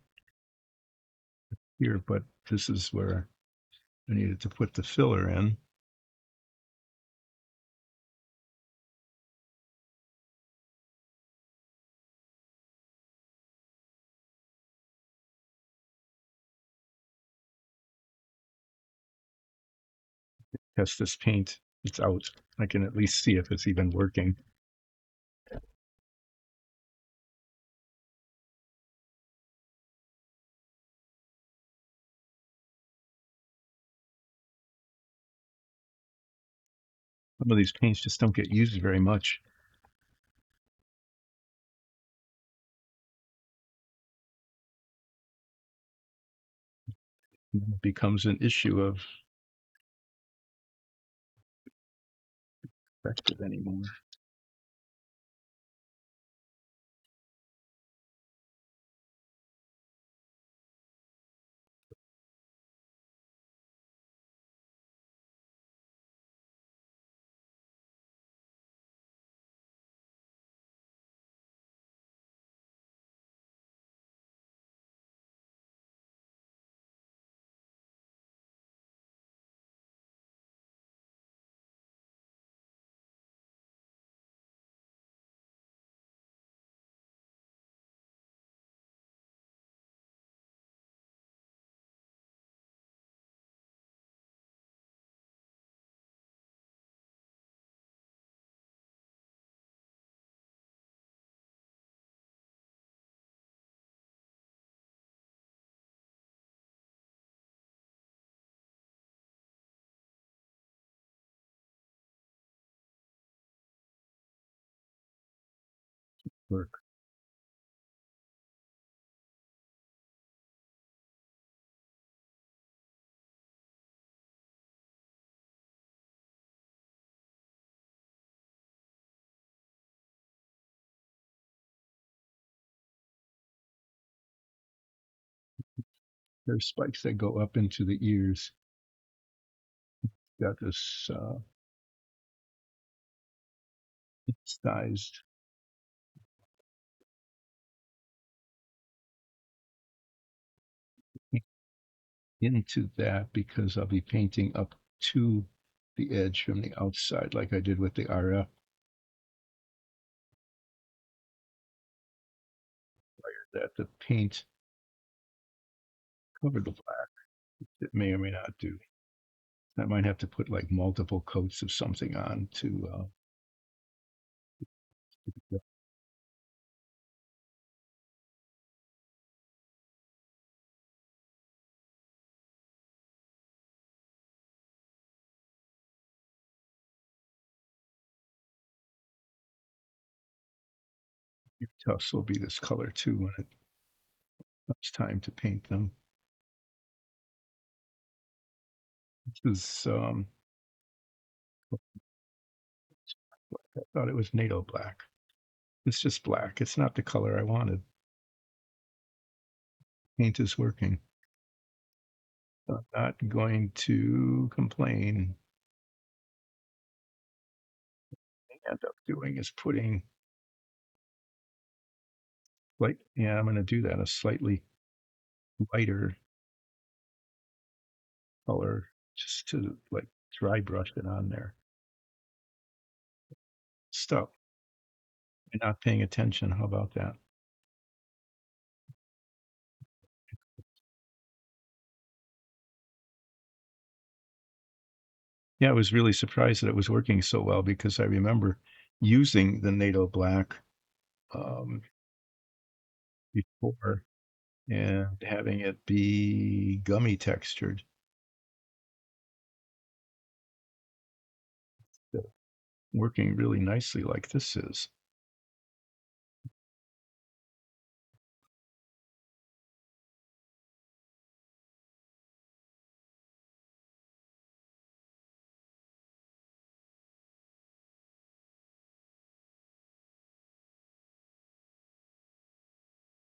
but this is where I needed to put the filler in. Test this paint. It's out. I can at least see if it's even working. Some of these paints just don't get used very much. It becomes an issue of effective anymore. Work. There's spikes that go up into the ears. Got this sized into that because I'll be painting up to the edge from the outside like I did with the RF. That the paint covered the black. It may or may not do. I might have to put like multiple coats of something on to tufts will be this color too when it's time to paint them. This is I thought it was NATO black. It's just black. It's not the color I wanted. Paint is working. I'm not going to complain. What I end up doing is putting light. Yeah, I'm going to do that. A slightly lighter color just to like dry brush it on there. Stuff. You're not paying attention. How about that? Yeah, I was really surprised that it was working so well because I remember using the NATO black um, before and having it be gummy textured. So working really nicely like this is.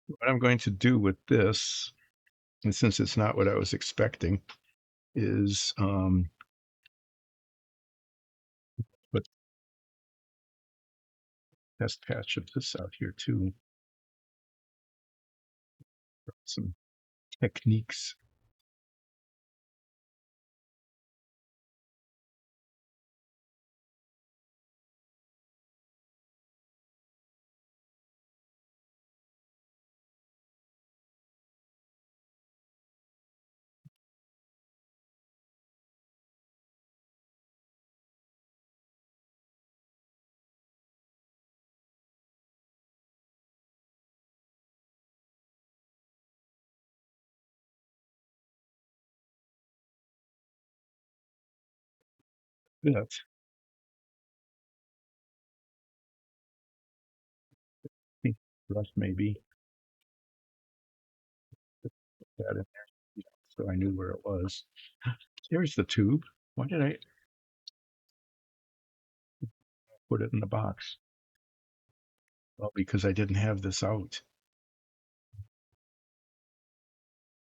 What I'm going to do with this, and since it's not what I was expecting, is put test patch of this out here too. Some techniques. That brush maybe. Put that in there, so I knew where it was. Here's the tube. Why did I put it in the box? Well, because I didn't have this out.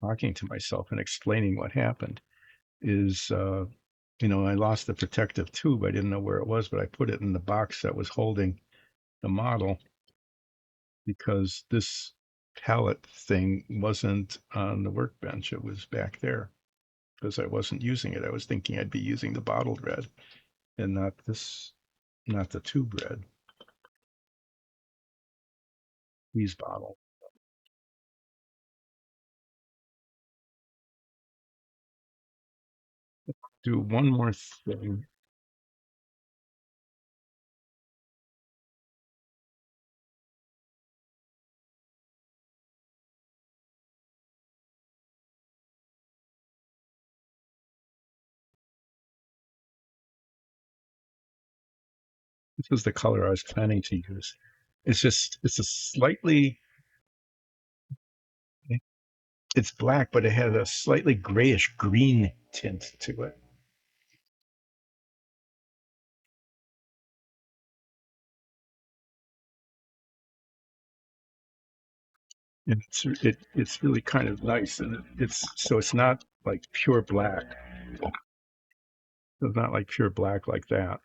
Talking to myself and explaining what happened is, I lost the protective tube. I didn't know where it was, but I put it in the box that was holding the model because this palette thing wasn't on the workbench. It was back there because I wasn't using it. I was thinking I'd be using the bottled red and not this, not the tube red. These bottle. Do one more thing. This is the color I was planning to use. It's a slightly, it's black, but it has a slightly grayish green tint to it. and it's really kind of nice, and it's not like pure black. It's not like pure black like that.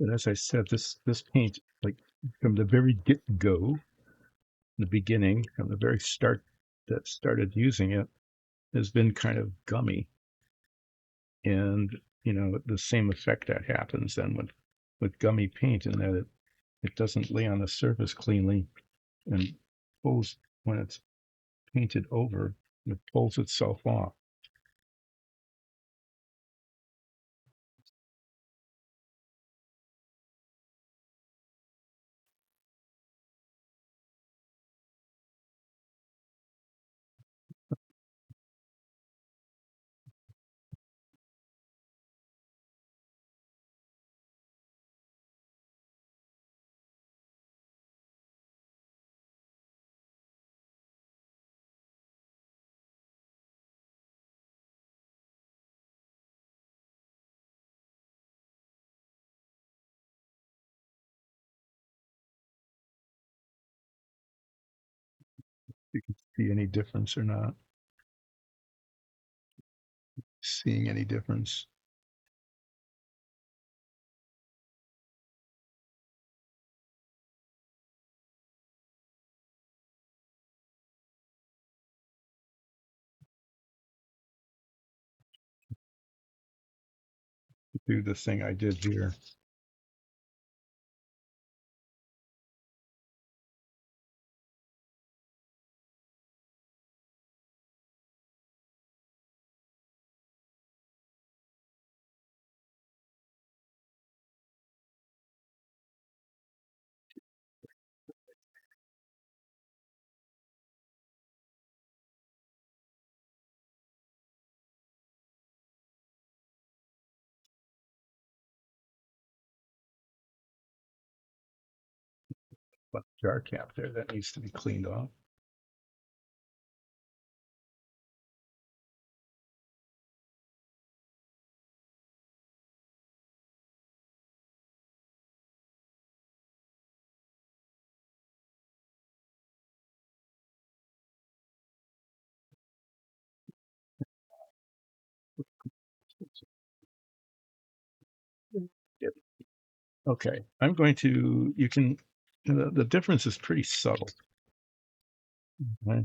But as I said, this paint, like from the very get go, the beginning, from the very start that started using it, has been kind of gummy, and the same effect that happens then with gummy paint, in that it doesn't lay on the surface cleanly and pulls when it's painted over, it pulls itself off. You can see any difference or not. Seeing any difference. Do the thing I did here. But jar cap there, that needs to be cleaned off. Yep. Okay, I'm going to, you can, the difference is pretty subtle. Okay?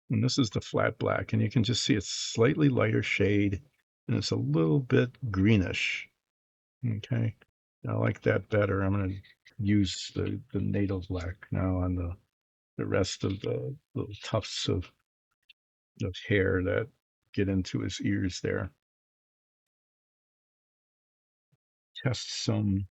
And this is the flat black, and you can just see it's slightly lighter shade, and it's a little bit greenish. Okay, I like that better. I'm going to use the native black now on the rest of the little tufts of hair that get into his ears there. Test some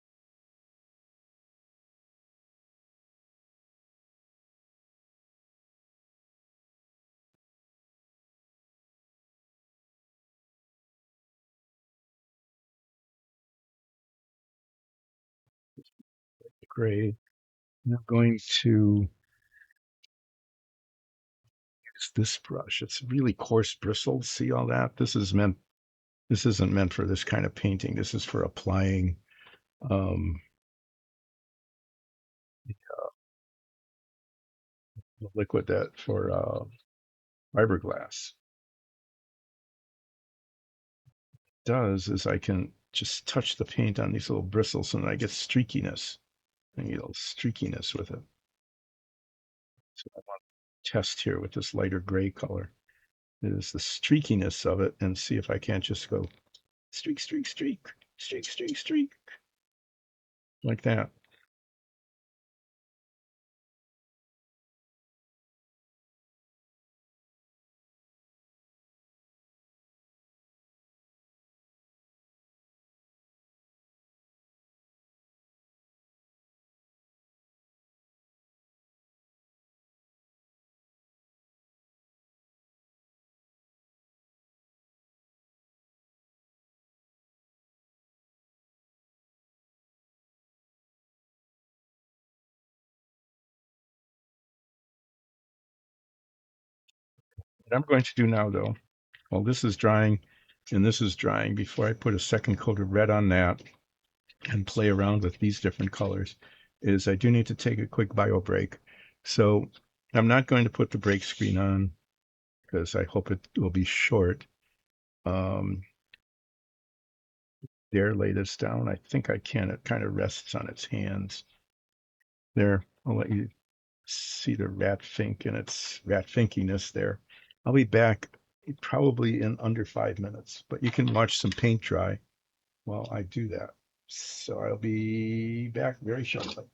gray. I'm going to use this brush. It's really coarse bristles. See all that? This isn't meant for this kind of painting. This is for applying um, the liquid that for fiberglass. Does is I can just touch the paint on these little bristles and I get streakiness. I get a little streakiness with it. So I want to test here with this lighter gray color. Is the streakiness of it, and see if I can't just go streak, streak, streak, streak, streak, streak, like that. I'm going to do now, though, while this is drying and this is drying, before I put a second coat of red on that and play around with these different colors, is I do need to take a quick bio break. So I'm not going to put the break screen on because I hope it will be short. Um, There, lay this down. I think I can. It kind of rests on its hands. There, I'll let you see the rat fink and its rat finkiness there. I'll be back probably in under 5 minutes, but you can watch some paint dry while I do that. So I'll be back very shortly.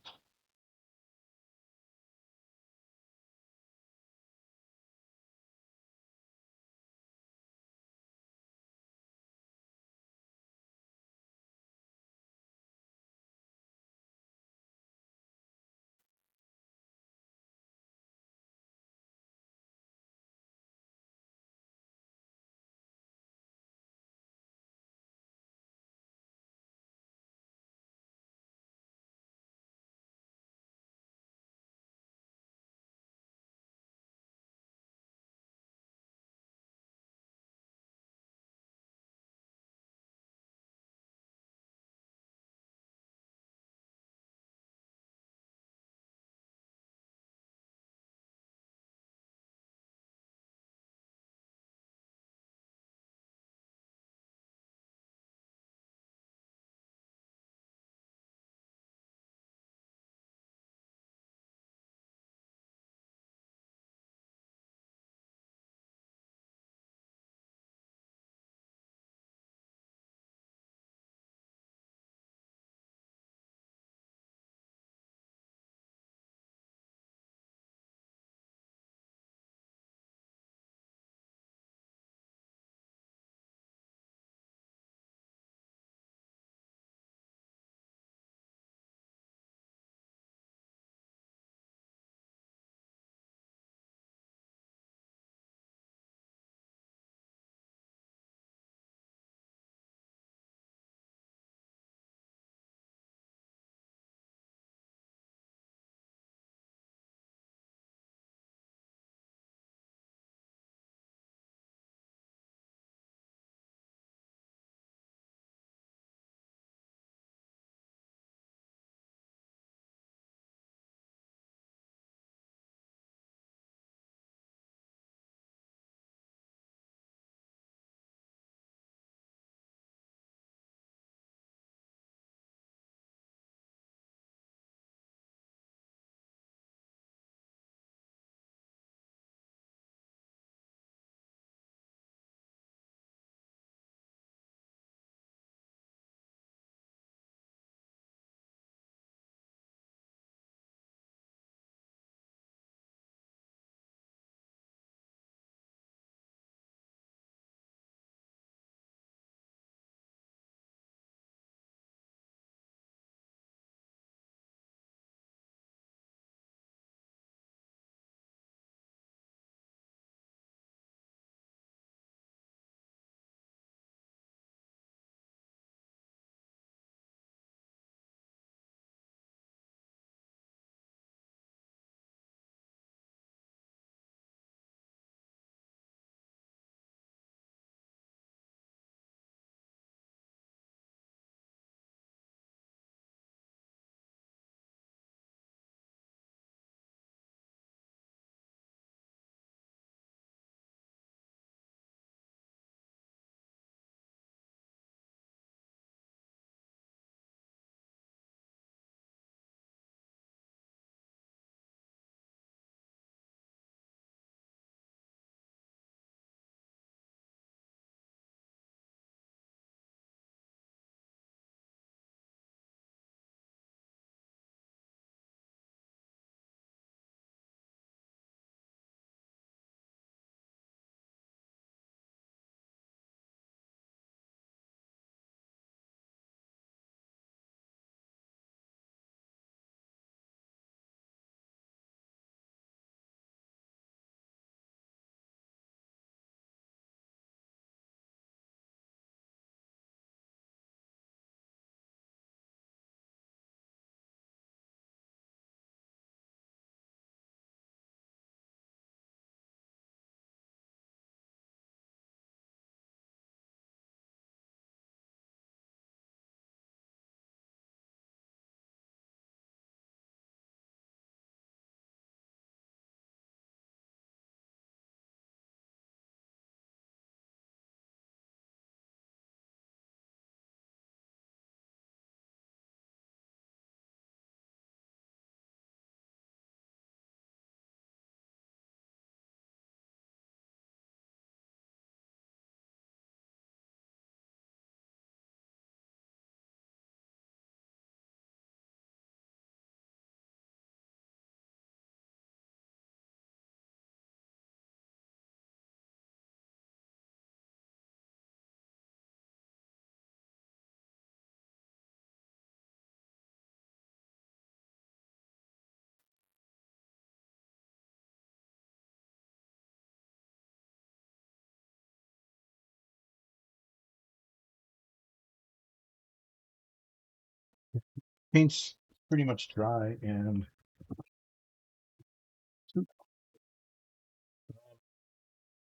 Paint's pretty much dry and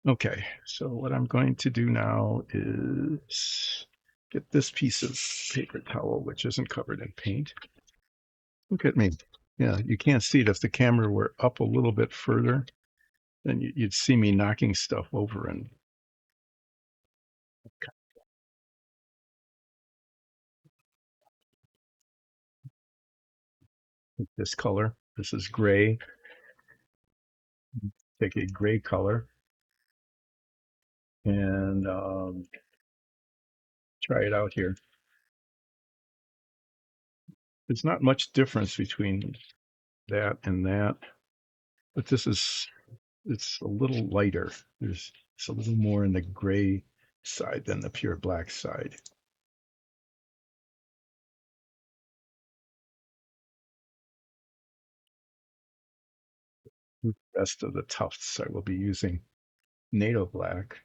okay. So what I'm going to do now is get this piece of paper towel, which isn't covered in paint. Look at me. Yeah, you can't see it. If the camera were up a little bit further, then you'd see me knocking stuff over and this color. This is gray. Take a gray color and try it out here. There's not much difference between that and that, but this is it's a little lighter. There's it's a little more in the gray side than the pure black side. The rest of the tufts I will be using NATO black.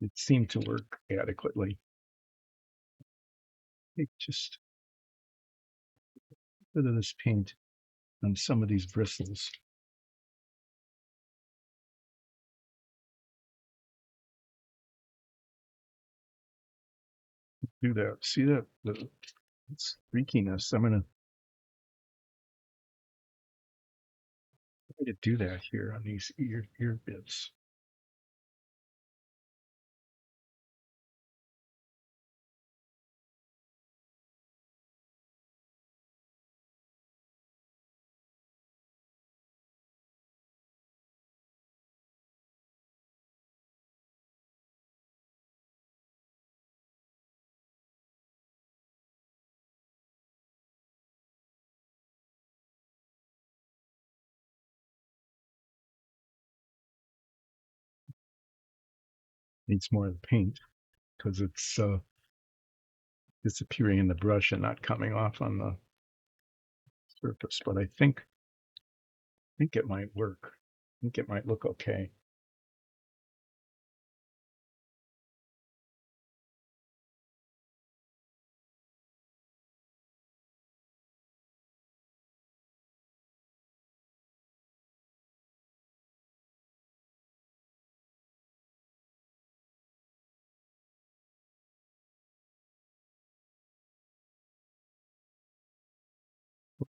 It seemed to work adequately. Just a bit of this paint on some of these bristles. Do that. See that? The streakiness. I'm going to try to do that here on these ear bits. Needs more of the paint because it's disappearing in the brush and not coming off on the surface. But I think it might work. I think it might look okay.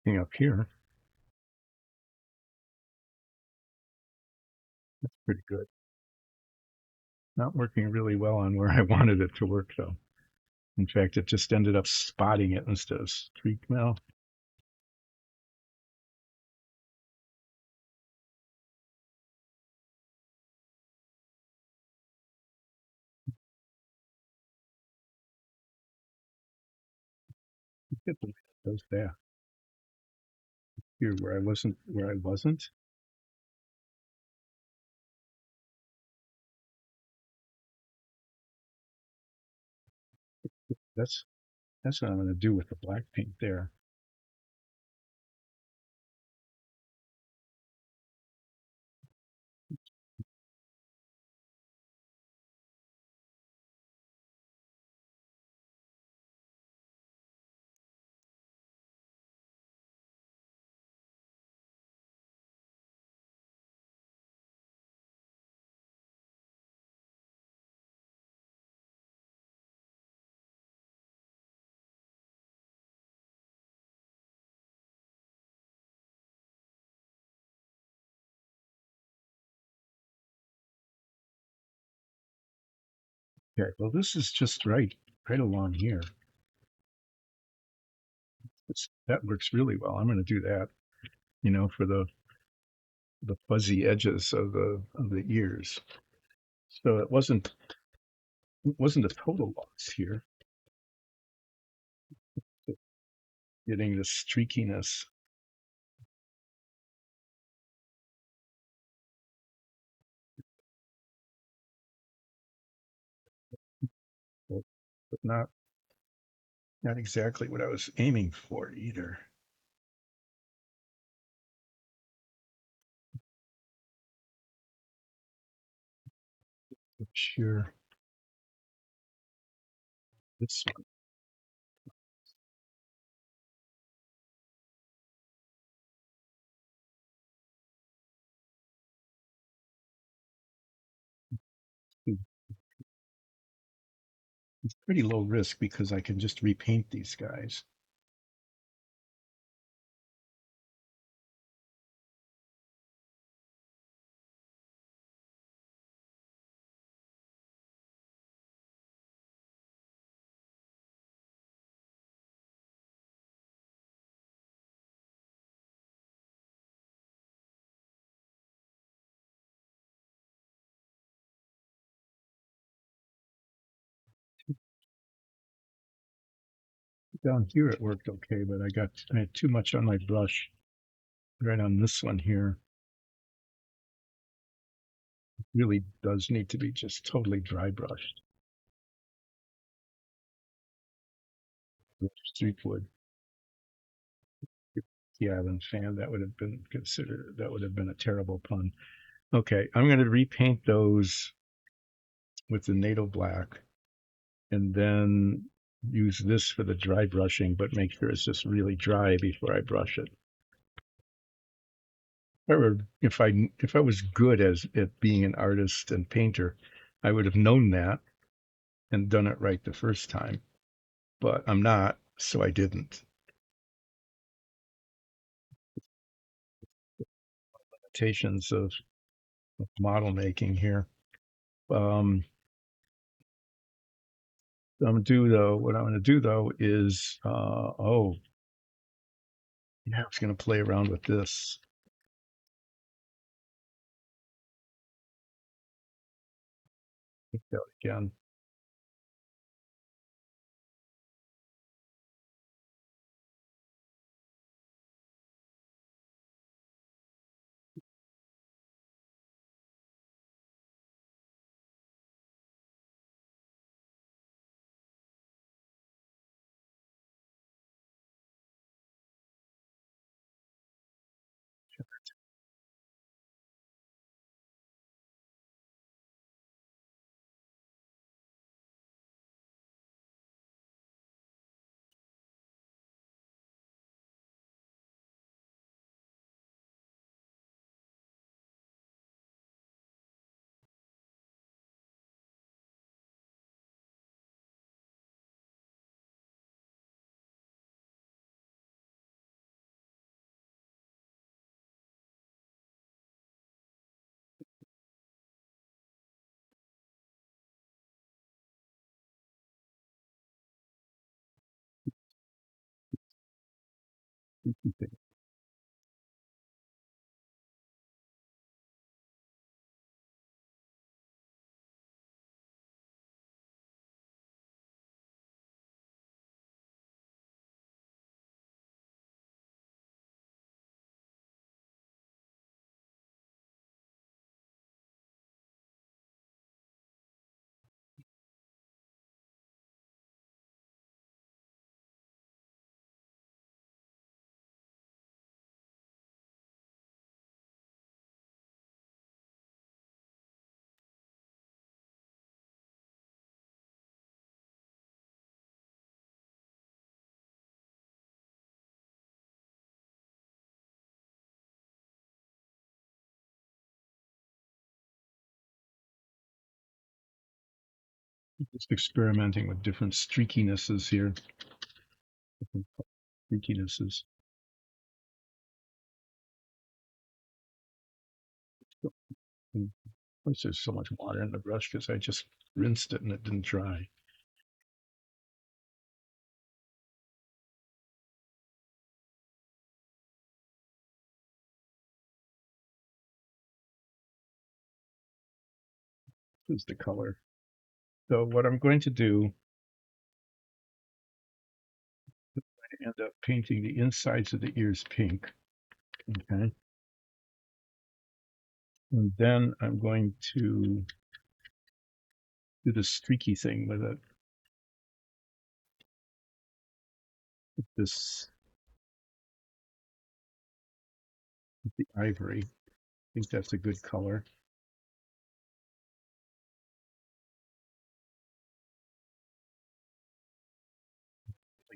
Looking up here, that's pretty good. Not working really well on where I wanted it to work though. In fact, it just ended up spotting it instead of streak. Well, it does that here where I wasn't. That's that's what I'm going to do with the black paint there. Okay, well, this is just right along here. That works really well. I'm going to do that, for the fuzzy edges of the ears. So it wasn't a total loss here. Getting the streakiness. But not exactly what I was aiming for either. Sure. This one. It's pretty low risk because I can just repaint these guys. Down here it worked okay, but I had too much on my brush right on this one here. It really does need to be just totally dry brushed. Street wood. Yeah, then fan, that would have been considered, that would have been a terrible pun. Okay, I'm going to repaint those with the NATO black and then use this for the dry brushing, but make sure it's just really dry before I brush it. If I was good at being an artist and painter, I would have known that and done it right the first time. But I'm not, so I didn't. Limitations of model making here. Um, what I'm gonna do though is yeah, I was gonna play around with this. Again. Just experimenting with different streakinesses here. Different streakinesses. And of course, there's so much water in the brush because I just rinsed it and it didn't dry. This is the color. So what I'm going to do, I end up painting the insides of the ears pink. Okay. And then I'm going to do the streaky thing with it. With this, with the ivory. I think that's a good color.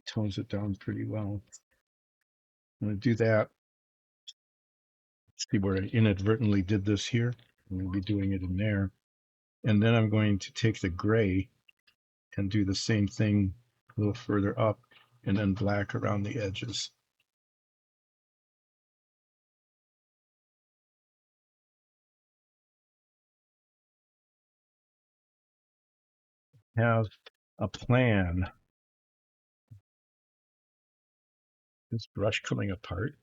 tones it down pretty well. I'm going to do that. See where I inadvertently did this here. I'm going to be doing it in there. And then I'm going to take the gray and do the same thing a little further up and then black around the edges. Have a plan. This brush coming apart,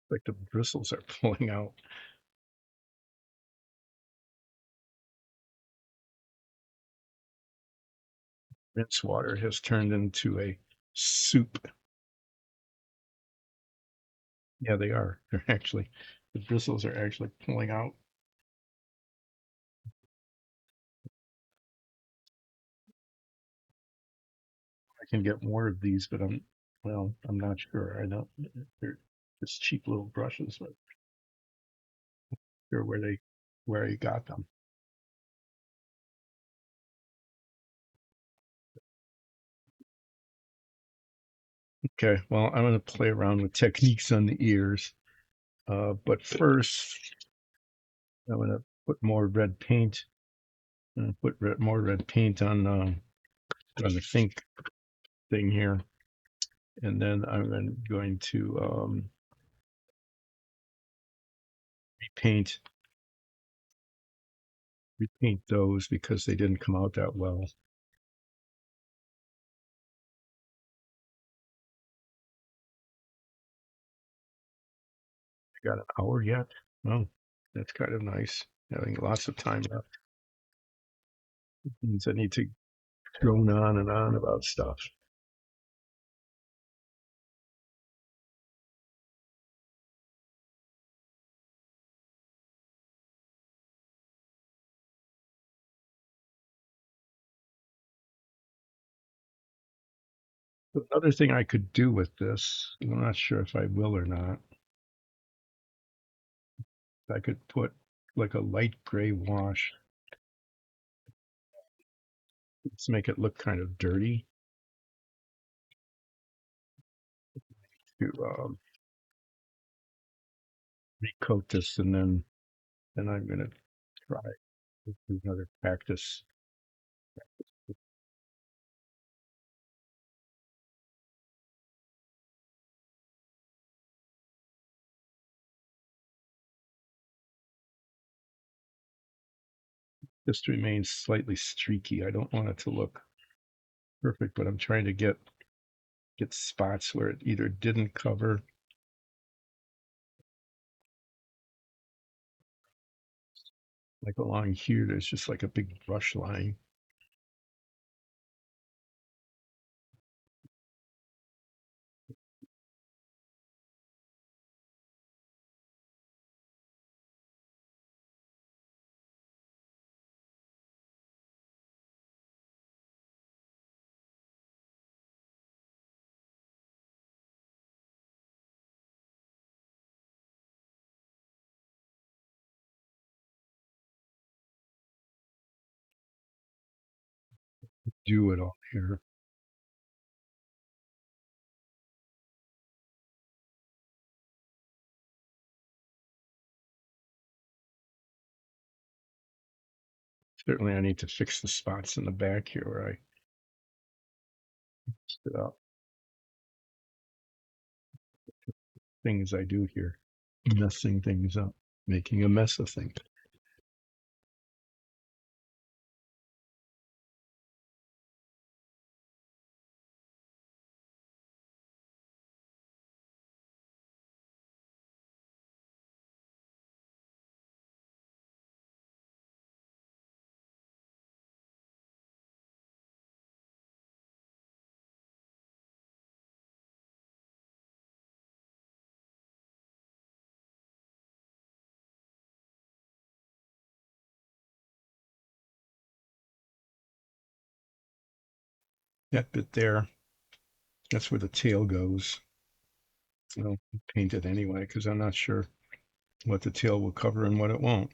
like the bristles are pulling out. Rinse water has turned into a soup. Yeah, they are. They're actually, the bristles are actually pulling out. I can get more of these, but I'm not sure. I don't, they're just cheap little brushes, but sure where I got them. Okay, well, I'm going to play around with techniques on the ears. But first, I'm going to put more red paint. Put more red paint on the Fink thing here, and then I'm going to repaint repaint those because they didn't come out that well. I got an hour yet. Oh, that's kind of nice. Having lots of time left means I need to drone on and on about stuff. Another thing I could do with this, I'm not sure if I will or not. I could put like a light gray wash. Let's make it look kind of dirty to recoat this, and then I'm going to try another practice. Just remains slightly streaky. I don't want it to look perfect, but I'm trying to get spots where it either didn't cover, like along here, there's just like a big brush line. Do it all here. Certainly I need to fix the spots in the back here where I stood up. Things I do here, messing things up, making a mess of things. That bit there, that's where the tail goes. I'll paint it anyway because I'm not sure what the tail will cover and what it won't.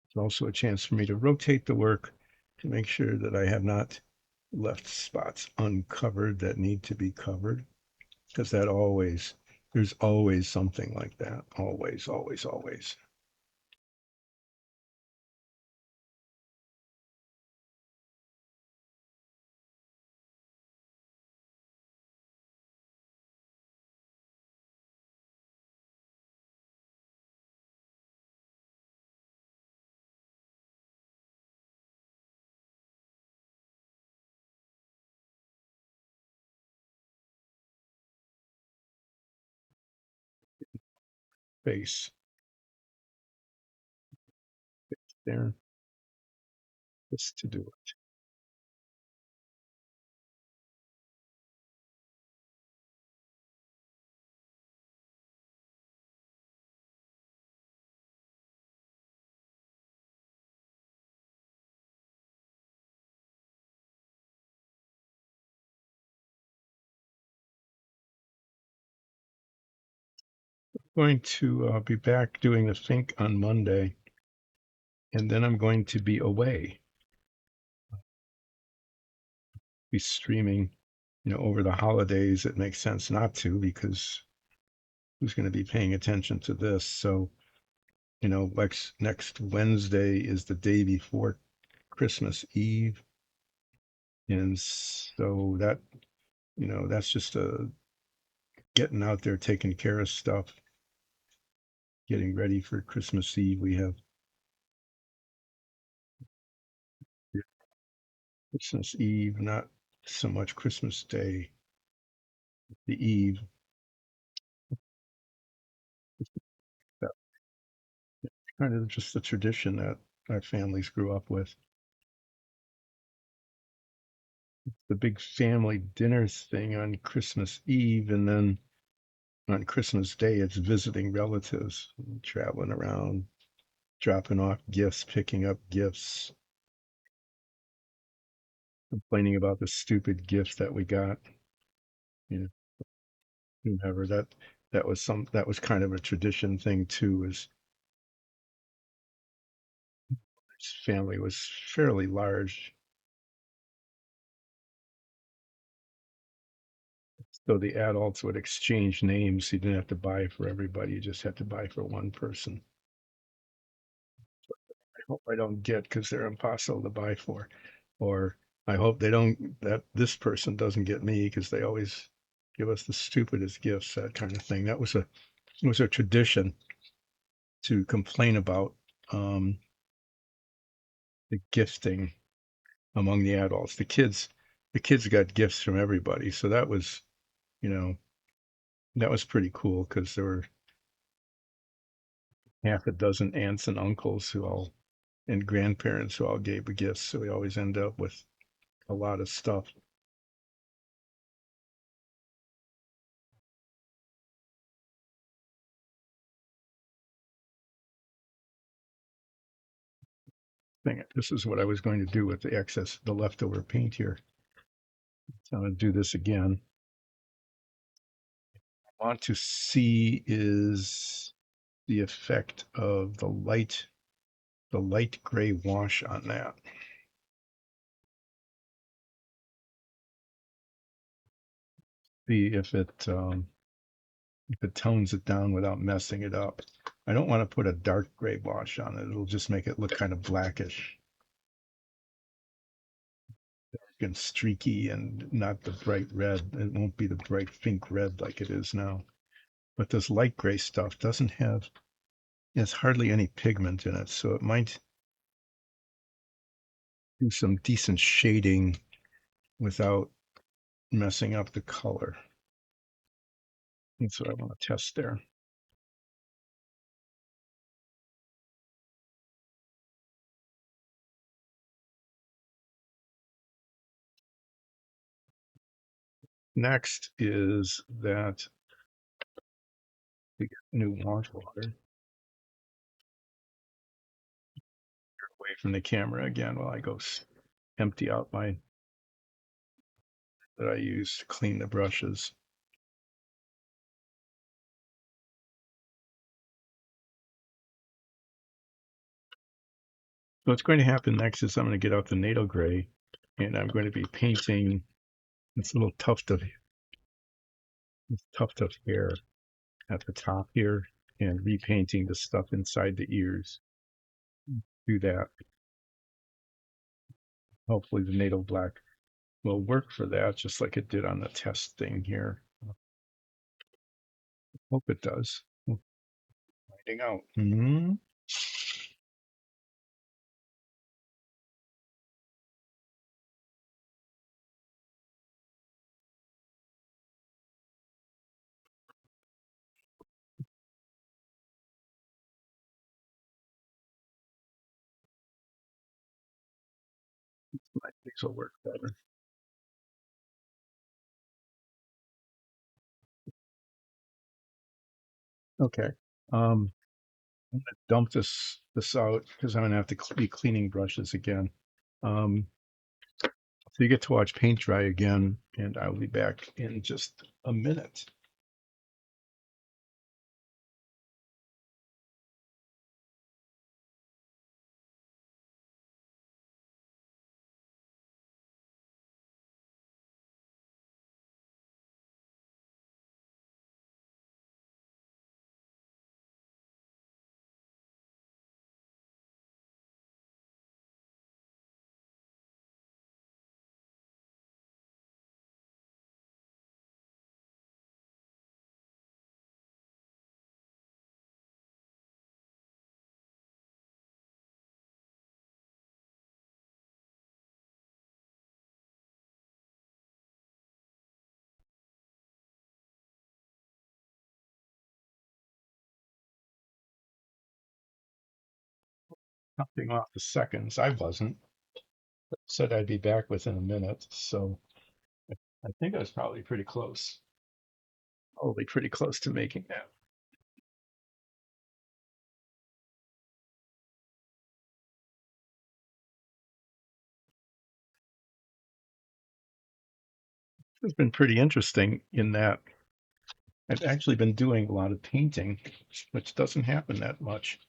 It's also a chance for me to rotate the work to make sure that I have not left spots uncovered that need to be covered, because there's always something like that. Always, always, always. Base there, just to do it. Going to be back doing the Fink on Monday, and then I'm going to be away, be streaming. Over the holidays, it makes sense not to, because who's going to be paying attention to this? So, next Wednesday is the day before Christmas Eve. And so that's just getting out there, taking care of stuff, getting ready for Christmas Eve. We have Christmas Eve, not so much Christmas Day, the Eve. That kind of just the tradition that our families grew up with. The big family dinners thing on Christmas Eve, and then on Christmas Day, it's visiting relatives, traveling around, dropping off gifts, picking up gifts, complaining about the stupid gifts that we got. You know, whomever that was kind of a tradition thing too. Is his family was fairly large, so the adults would exchange names. You didn't have to buy for everybody; you just had to buy for one person. I hope I don't get because they're impossible to buy for, or I hope they don't that this person doesn't get me because they always give us the stupidest gifts, that kind of thing. That was a tradition to complain about the gifting among the adults. The kids got gifts from everybody, so you know, that was pretty cool because there were half a dozen aunts and uncles and grandparents who all gave the gifts, so we always end up with a lot of stuff. This is what I was going to do with the leftover paint here. So I'm going to do this again. I want to see is the effect of the light gray wash on that. See if it tones it down without messing it up. I don't want to put a dark gray wash on it. It'll just make it look kind of blackish and streaky and not the bright red. It won't be the bright pink red like it is now. But this light gray stuff has hardly any pigment in it, so it might do some decent shading without messing up the color. That's what I want to test there. Next is that we get new wash water away from the camera again while I go empty out my that I use to clean the brushes. what's going to happen next is I'm going to get out the natal gray and I'm going to be painting this little tuft of hair at the top here and repainting the stuff inside the ears. Do that. Hopefully the natal black will work for that, just like it did on the test thing here. Hope it does. Finding out. These will work better. Okay. I'm gonna dump this out because I'm gonna have to be cleaning brushes again. Um, so you get to watch paint dry again, and I'll be back in just a minute. Counting off the seconds. I wasn't. Said I'd be back within a minute, so I think I was probably pretty close. Probably pretty close to making that. It's been pretty interesting in that I've actually been doing a lot of painting, which doesn't happen that much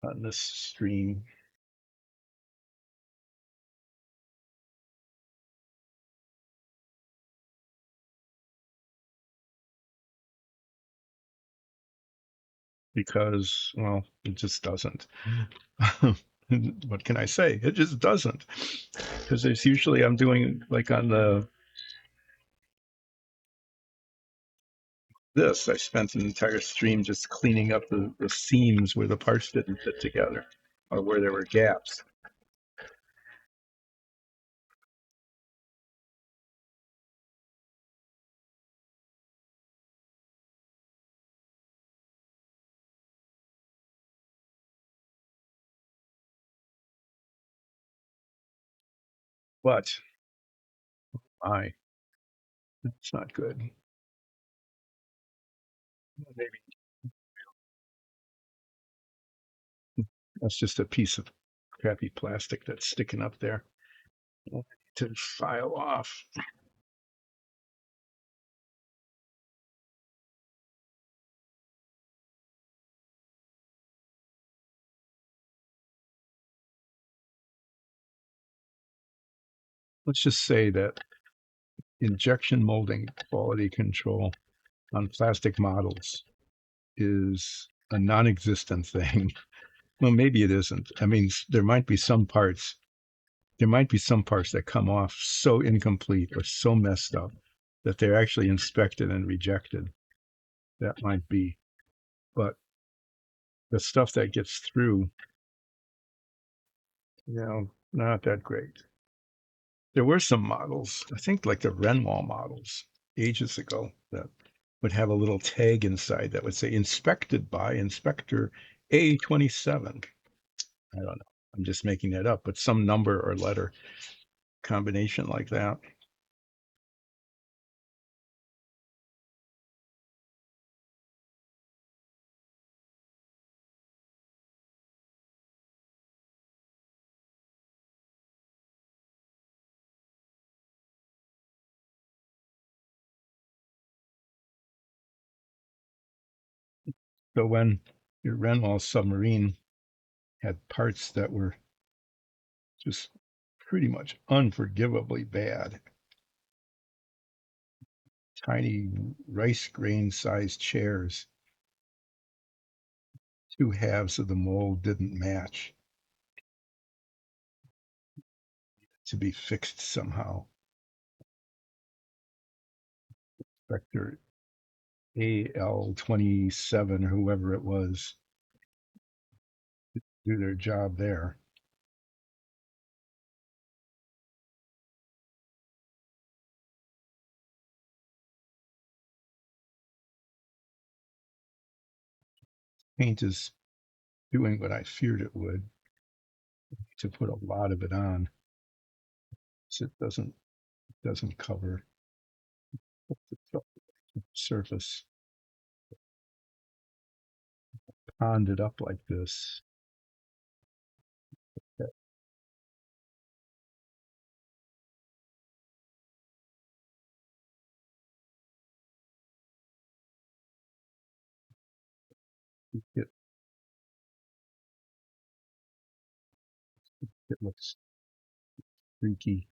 on this stream. Because, well, it just doesn't. What can I say? It just doesn't. Because there's usually I'm doing like on the this, I spent an entire stream just cleaning up the seams where the parts didn't fit together or where there were gaps. But I, it's not good. Maybe that's just a piece of crappy plastic that's sticking up there. I need to file off. Let's just say that injection molding quality control on plastic models is a non-existent thing. Well, maybe it isn't. I mean, there might be some parts that come off so incomplete or so messed up that they're actually inspected and rejected. That might be. But the stuff that gets through, not that great. There were some models, I think like the Renwall models ages ago, that would have a little tag inside that would say inspected by Inspector A27. I don't know. I'm just making that up, but some number or letter combination like that. So when your Renwall submarine had parts that were just pretty much unforgivably bad. Tiny rice grain sized chairs. Two halves of the mold didn't match to be fixed somehow. Vector AL27 or whoever it was do their job there. Paint is doing what I feared it would, to put a lot of it on so it doesn't cover the surface. Pond it up like this. It, it looks freaky.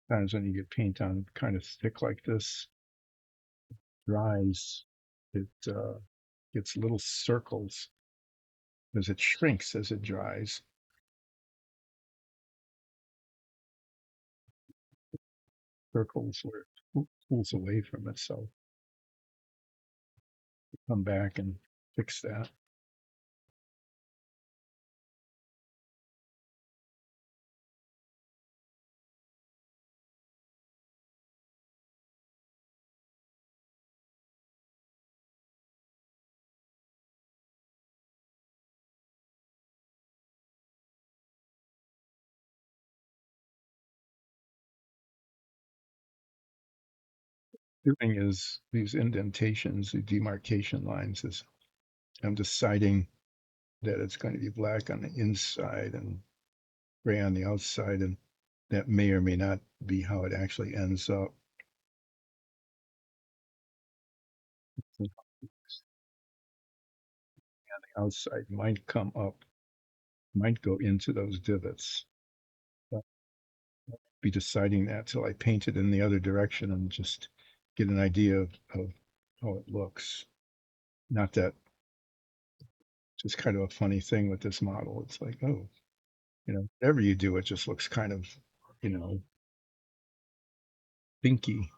Sometimes when you get paint on kind of thick like this, dries, it gets little circles as it shrinks as it dries. Circles where it pulls away from itself. Come back and fix that. Doing is these indentations, the demarcation lines is I'm deciding that it's going to be black on the inside and gray on the outside, and that may or may not be how it actually ends up. On the outside might come up, might go into those divots. But I'll be deciding that till I paint it in the other direction and just get an idea of how it looks. Not that, just kind of a funny thing with this model. It's like, oh, whatever you do, it just looks kind of, you know, pinky.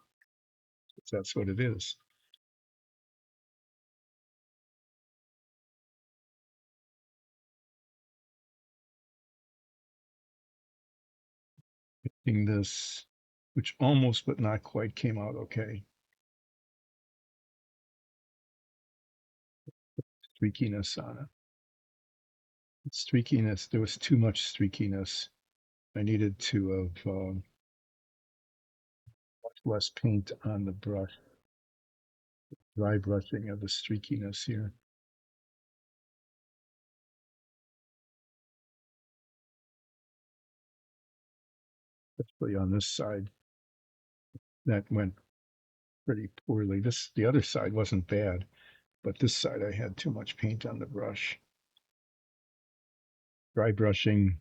That's what it is. In this, which almost but not quite came out okay. Streakiness on it. Streakiness, there was too much streakiness. I needed to have much less paint on the brush, dry brushing of the streakiness here. Especially on this side, that went pretty poorly. The other side wasn't bad, but this side I had too much paint on the brush. Dry brushing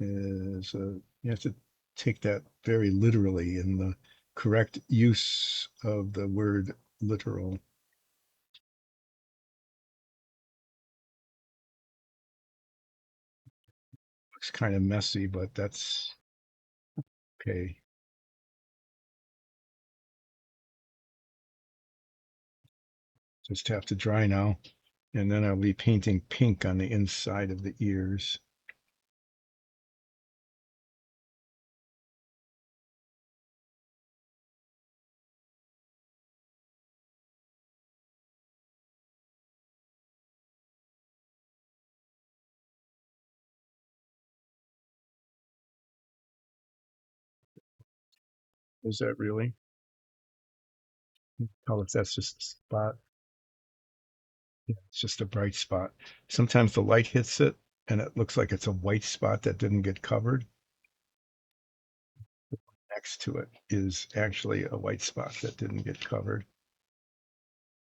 is you have to take that very literally in the correct use of the word literal. Looks kind of messy, but that's okay. Just have to dry now. And then I'll be painting pink on the inside of the ears. Is that really? Oh, if that's just a spot. Yeah, it's just a bright spot. Sometimes the light hits it and it looks like it's a white spot that didn't get covered. Next to it is actually a white spot that didn't get covered.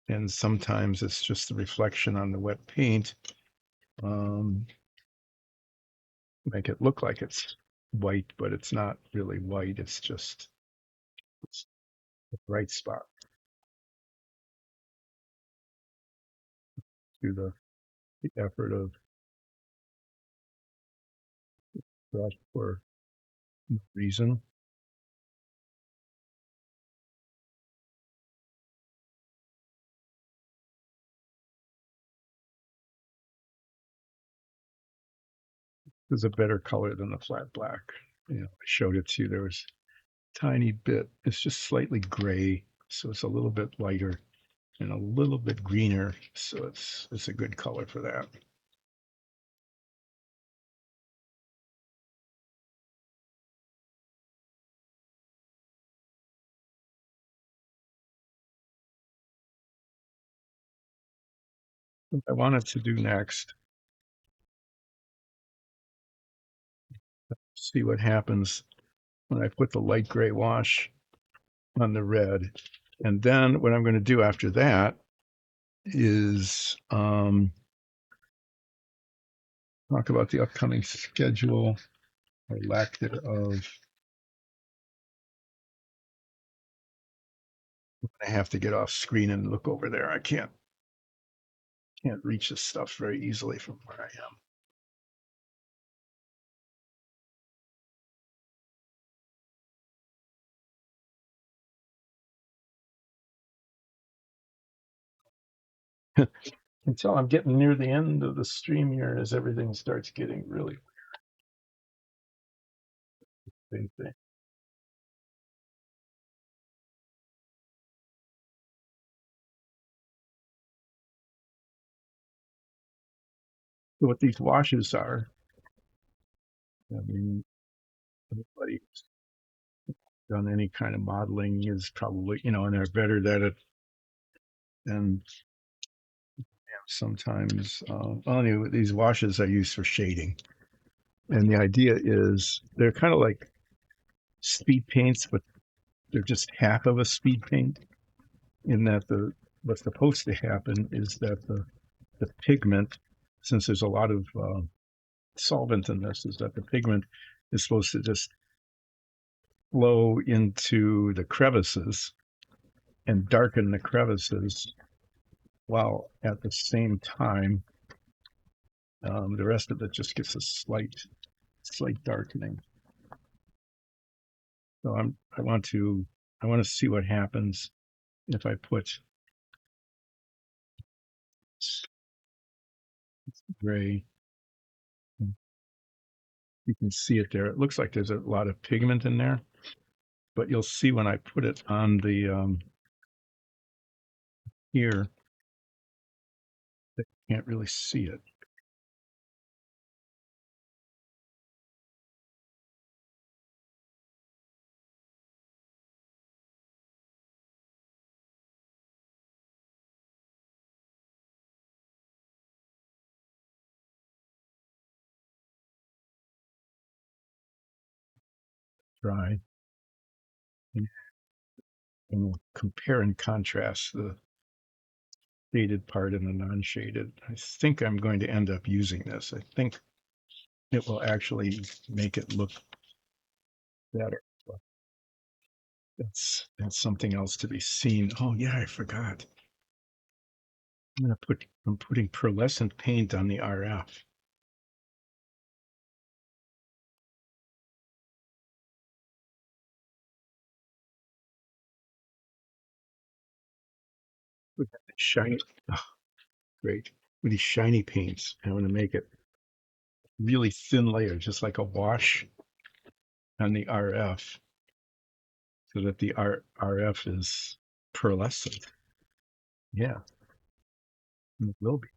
And sometimes it's just the reflection on the wet paint, um, make it look like it's white, but it's not really white. It's just it's a bright spot through the effort of brush for no reason. There's a better color than the flat black. I showed it to you. There was a tiny bit. It's just slightly gray, so it's a little bit lighter and a little bit greener. So it's a good color for that. What I wanted to do next, see what happens when I put the light gray wash on the red. And then what I'm going to do after that is talk about the upcoming schedule or lack thereof. I have to get off screen and look over there. I can't reach this stuff very easily from where I am. Until I'm getting near the end of the stream here, as everything starts getting really big. What these washes are, I mean, anybody who's done any kind of modeling is probably, and they're better at it than sometimes. Anyway, these washes are used for shading. And the idea is they're kind of like speed paints, but they're just half of a speed paint in that what's supposed to happen is that the pigment, since there's a lot of solvent in this, is that the pigment is supposed to just flow into the crevices and darken the crevices while at the same time the rest of it just gets a slight darkening. So I want to see what happens if I put gray. You can see it there. It looks like there's a lot of pigment in there, but you'll see when I put it on the here, you can't really see it. Dry. And we'll compare and contrast the shaded part and the non-shaded. I think I'm going to end up using this. I think it will actually make it look better. But that's something else to be seen. Oh yeah, I forgot. I'm putting pearlescent paint on the RF. With that shiny, oh, great. With these shiny paints, I want to make it really thin layer, just like a wash on the RF, so that the RF is pearlescent. Yeah, it will be.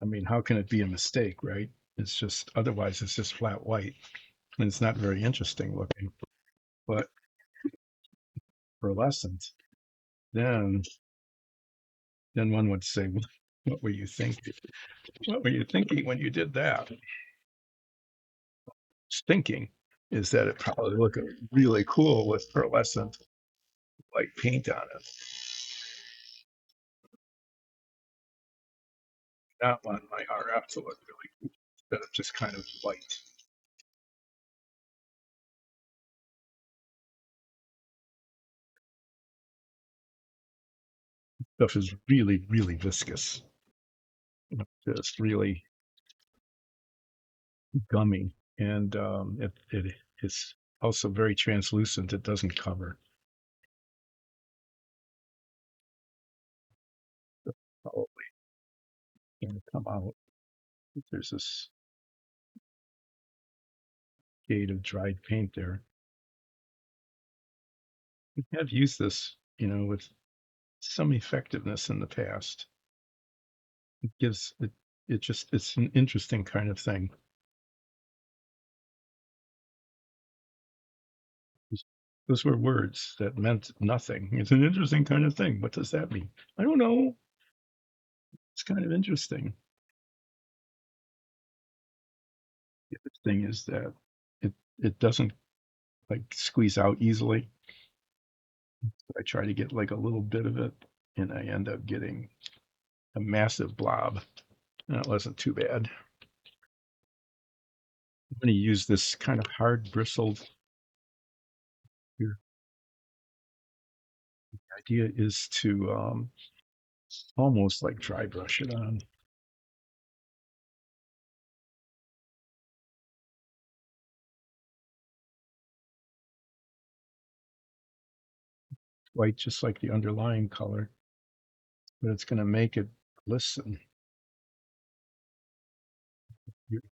I mean, how can it be a mistake, right? It's just otherwise it's just flat white, and it's not very interesting looking. But pearlescent, then one would say, "What were you thinking? What were you thinking when you did that?" Thinking is that it probably look really cool with pearlescent white paint on it. Not want my RF to look really cool, instead of just kind of white. Stuff is really, really viscous. Just really gummy, and it is also very translucent. It doesn't cover. Probably going to come out. There's this shade of dried paint there. We have used this, with some effectiveness in the past. It gives it. It's an interesting kind of thing. Those were words that meant nothing. It's an interesting kind of thing. What does that mean? I don't know. It's kind of interesting. The other thing is that it doesn't like squeeze out easily. I try to get like a little bit of it, and I end up getting a massive blob. That wasn't too bad. I'm going to use this kind of hard bristled here. The idea is to almost like dry brush it on. White, just like the underlying color, but it's going to make it glisten,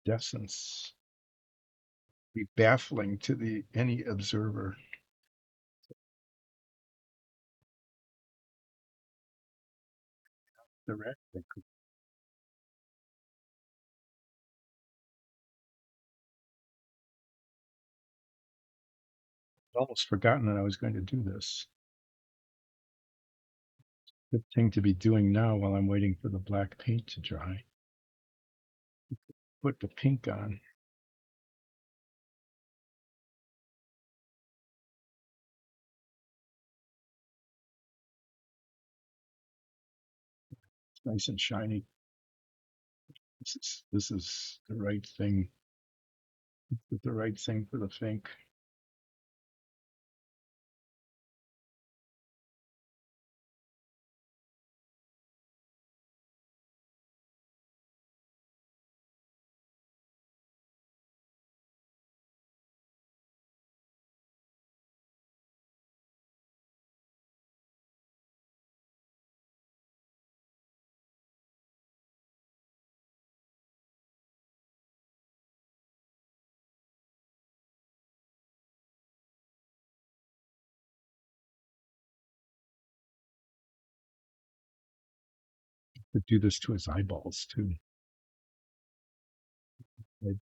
iridescence, be baffling to the any observer. The rat fink. I'd almost forgotten that I was going to do this. Good thing to be doing now while I'm waiting for the black paint to dry. Put the pink on. It's nice and shiny. This is the right thing. It's the right thing for the Fink. Could do this to his eyeballs too. Right.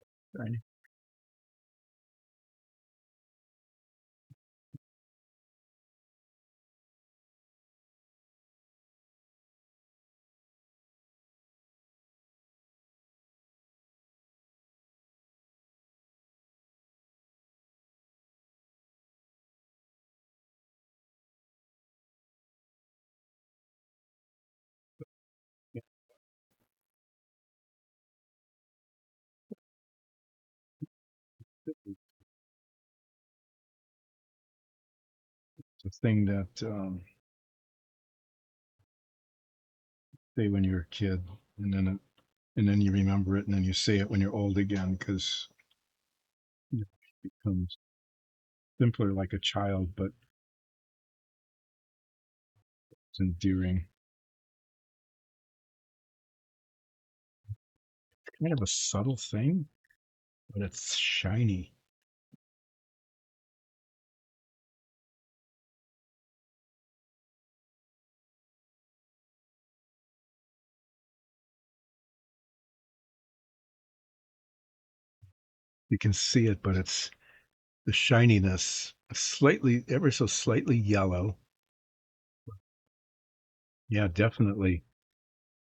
Yeah, it's a thing that say when you're a kid, and then you remember it, and then you say it when you're old again because it becomes simpler like a child, but it's endearing. Kind of a subtle thing, but it's shiny. You can see it, but it's the shininess, slightly, ever so slightly yellow. Yeah, definitely.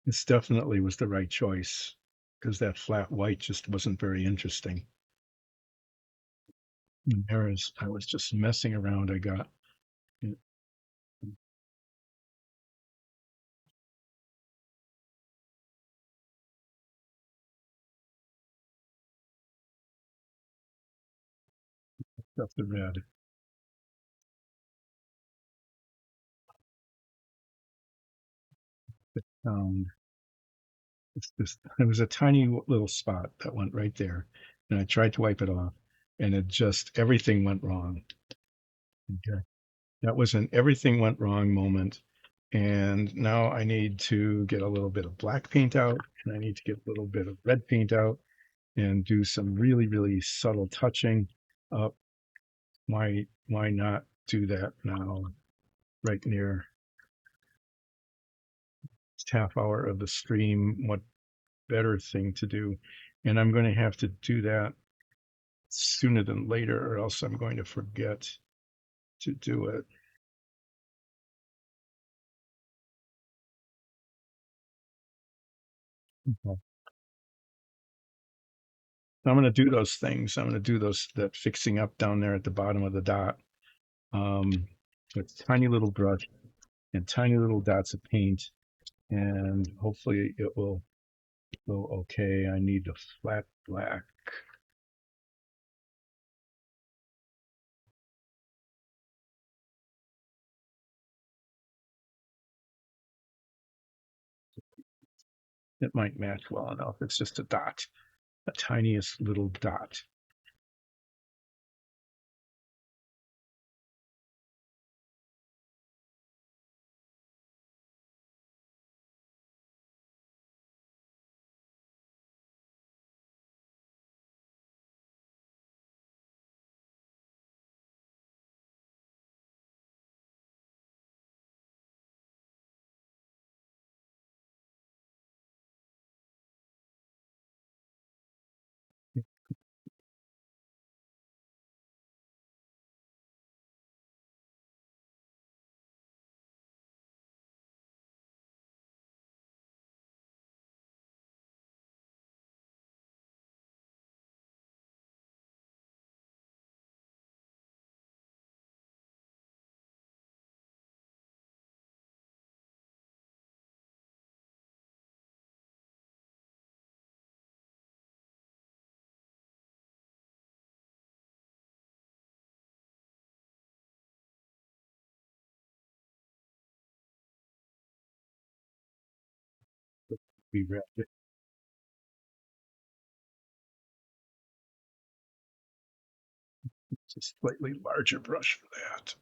This definitely was the right choice because that flat white just wasn't very interesting. And there's, I was just messing around. I got it up the red. Um, it's just, there was a tiny little spot that went right there, and I tried to wipe it off, and it just everything went wrong. Okay. That was an everything went wrong moment. And now I need to get a little bit of black paint out, and I need to get a little bit of red paint out and do some really, really subtle touching up. Why not do that now, right near half hour of the stream? What better thing to do? And I'm going to have to do that sooner than later, or else I'm going to forget to do it. Okay. I'm going to do those things. I'm going to do those, that fixing up down there at the bottom of the dot, um, with tiny little brush and tiny little dots of paint, and hopefully it will go okay. I need the flat black. It might match well enough. It's just a dot, the tiniest little dot. We wrapped it. It's a slightly larger brush for that.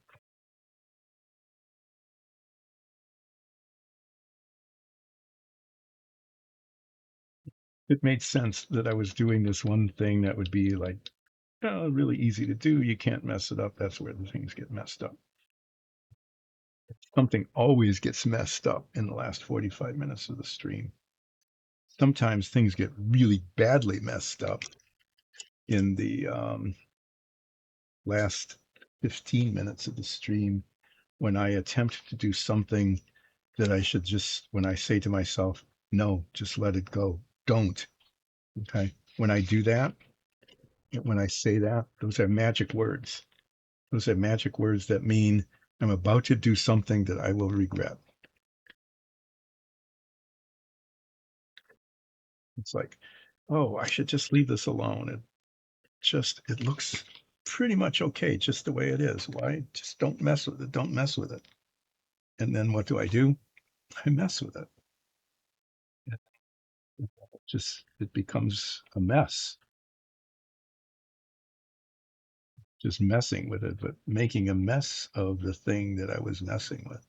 It made sense that I was doing this one thing that would be like, oh, really easy to do. You can't mess it up. That's where the things get messed up. Something always gets messed up in the last 45 minutes of the stream. Sometimes things get really badly messed up in the last 15 minutes of the stream when I attempt to do something that I should just, when I say to myself, no, just let it go. Don't. Okay. When I do that, when I say that, those are magic words. Those are magic words that mean I'm about to do something that I will regret. It's like, oh, I should just leave this alone. It looks pretty much okay just the way it is. Why? Just don't mess with it. Don't mess with it. And then what do? I mess with it. It just, it becomes a mess, just messing with it, but making a mess of the thing that I was messing with.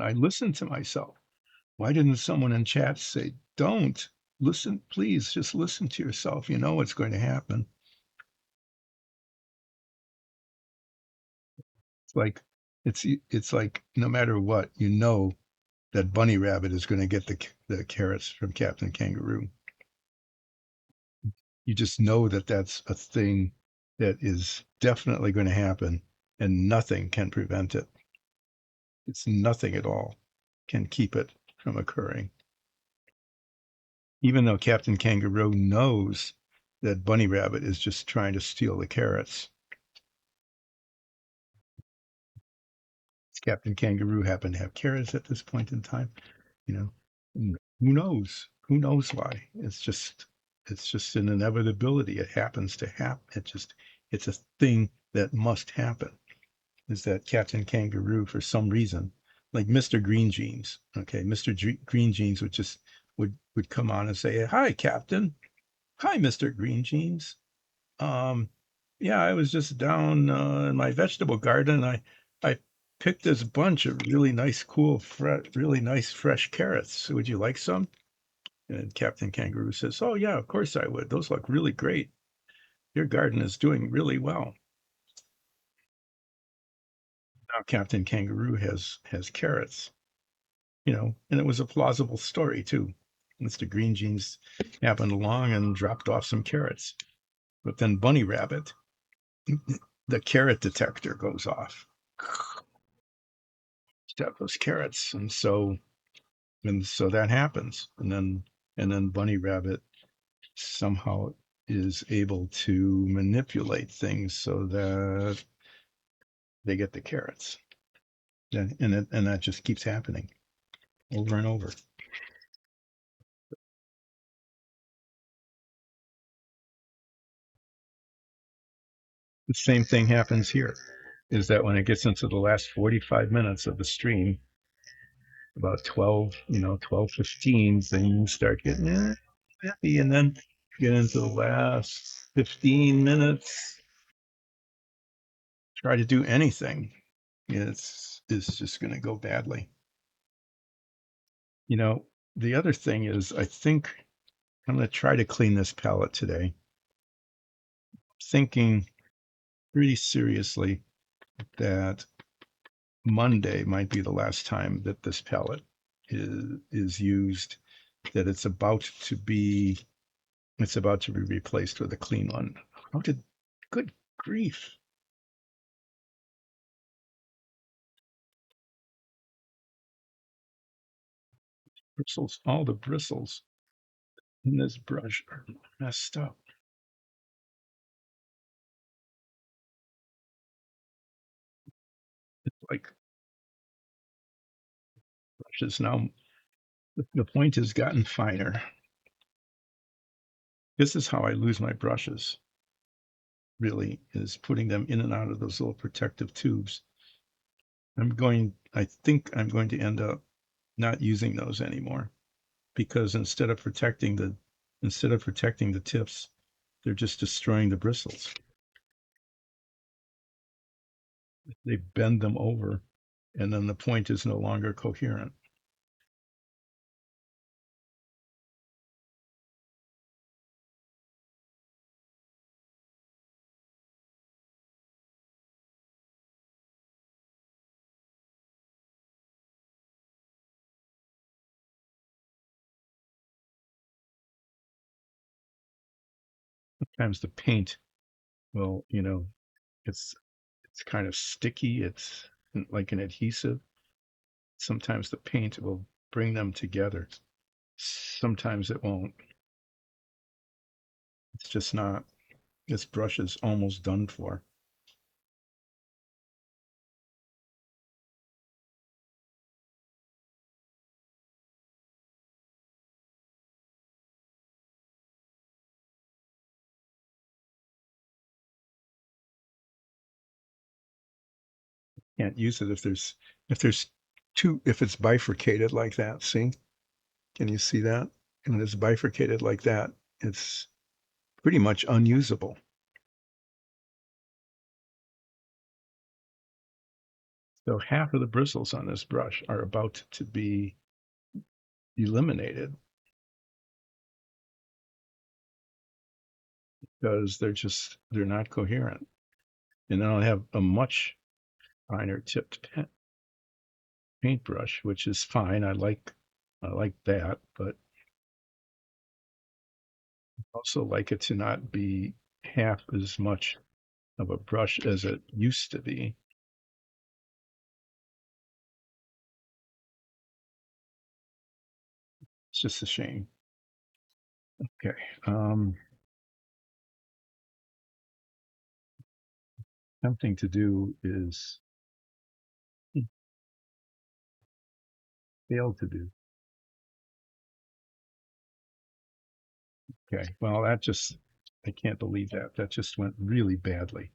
I listened to myself. Why didn't someone in chat say, don't listen, please just listen to yourself. You know what's going to happen. like it's like no matter what, you know that Bunny Rabbit is going to get the carrots from Captain Kangaroo. You just know that that's a thing that is definitely going to happen, and nothing can prevent it. It's nothing at all can keep it from occurring. Even though Captain Kangaroo knows that Bunny Rabbit is just trying to steal the carrots. Does Captain Kangaroo happen to have carrots at this point in time? You know, who knows? Who knows why? It's just an inevitability. It happens to happen. It's a thing that must happen. Is that Captain Kangaroo for some reason, like Mr. Green Jeans? Okay, Mr. Green Jeans would come on and say, "Hi, Captain. Hi, Mr. Green Jeans. Um, yeah, I was just down in my vegetable garden. I picked this bunch of really nice, cool, really nice fresh carrots. Would you like some?" And Captain Kangaroo says, "Oh yeah, of course I would. Those look really great. Your garden is doing really well." Now Captain Kangaroo has carrots, and it was a plausible story too. Mr. Green Jeans happened along and dropped off some carrots. But then Bunny Rabbit, the carrot detector goes off. Step those carrots, and so that happens, and then Bunny Rabbit somehow is able to manipulate things so that they get the carrots, and that just keeps happening over and over. The same thing happens here. Is that when it gets into the last 45 minutes of the stream, about 12, 12:15, things start getting happy, and then get into the last 15 minutes, try to do anything. It's just going to go badly. You know, the other thing is, I think I'm going to try to clean this palette today, thinking pretty seriously that Monday might be the last time that this palette is used, that it's about to be replaced with a clean one. How did Good grief. Bristles, all the bristles in this brush are messed up. It's like brushes now, the point has gotten finer. This is how I lose my brushes, really, is putting them in and out of those little protective tubes. I think I'm going to end up not using those anymore, because instead of protecting the tips, they're just destroying the bristles. They bend them over, and then the point is no longer coherent. Sometimes the paint will, it's kind of sticky. It's like an adhesive. Sometimes the paint will bring them together. Sometimes it won't. It's just not. This brush is almost done for. Can't use it if it's bifurcated like that. See? Can you see that? When it's bifurcated like that, it's pretty much unusable. So half of the bristles on this brush are about to be eliminated because they're not coherent. And then I'll have a much finer tipped paintbrush, which is fine. I like that, but also like it to not be half as much of a brush as it used to be. It's just a shame. Okay. Tempting to do is fail to do. Okay. Well, I can't believe that. That just went really badly.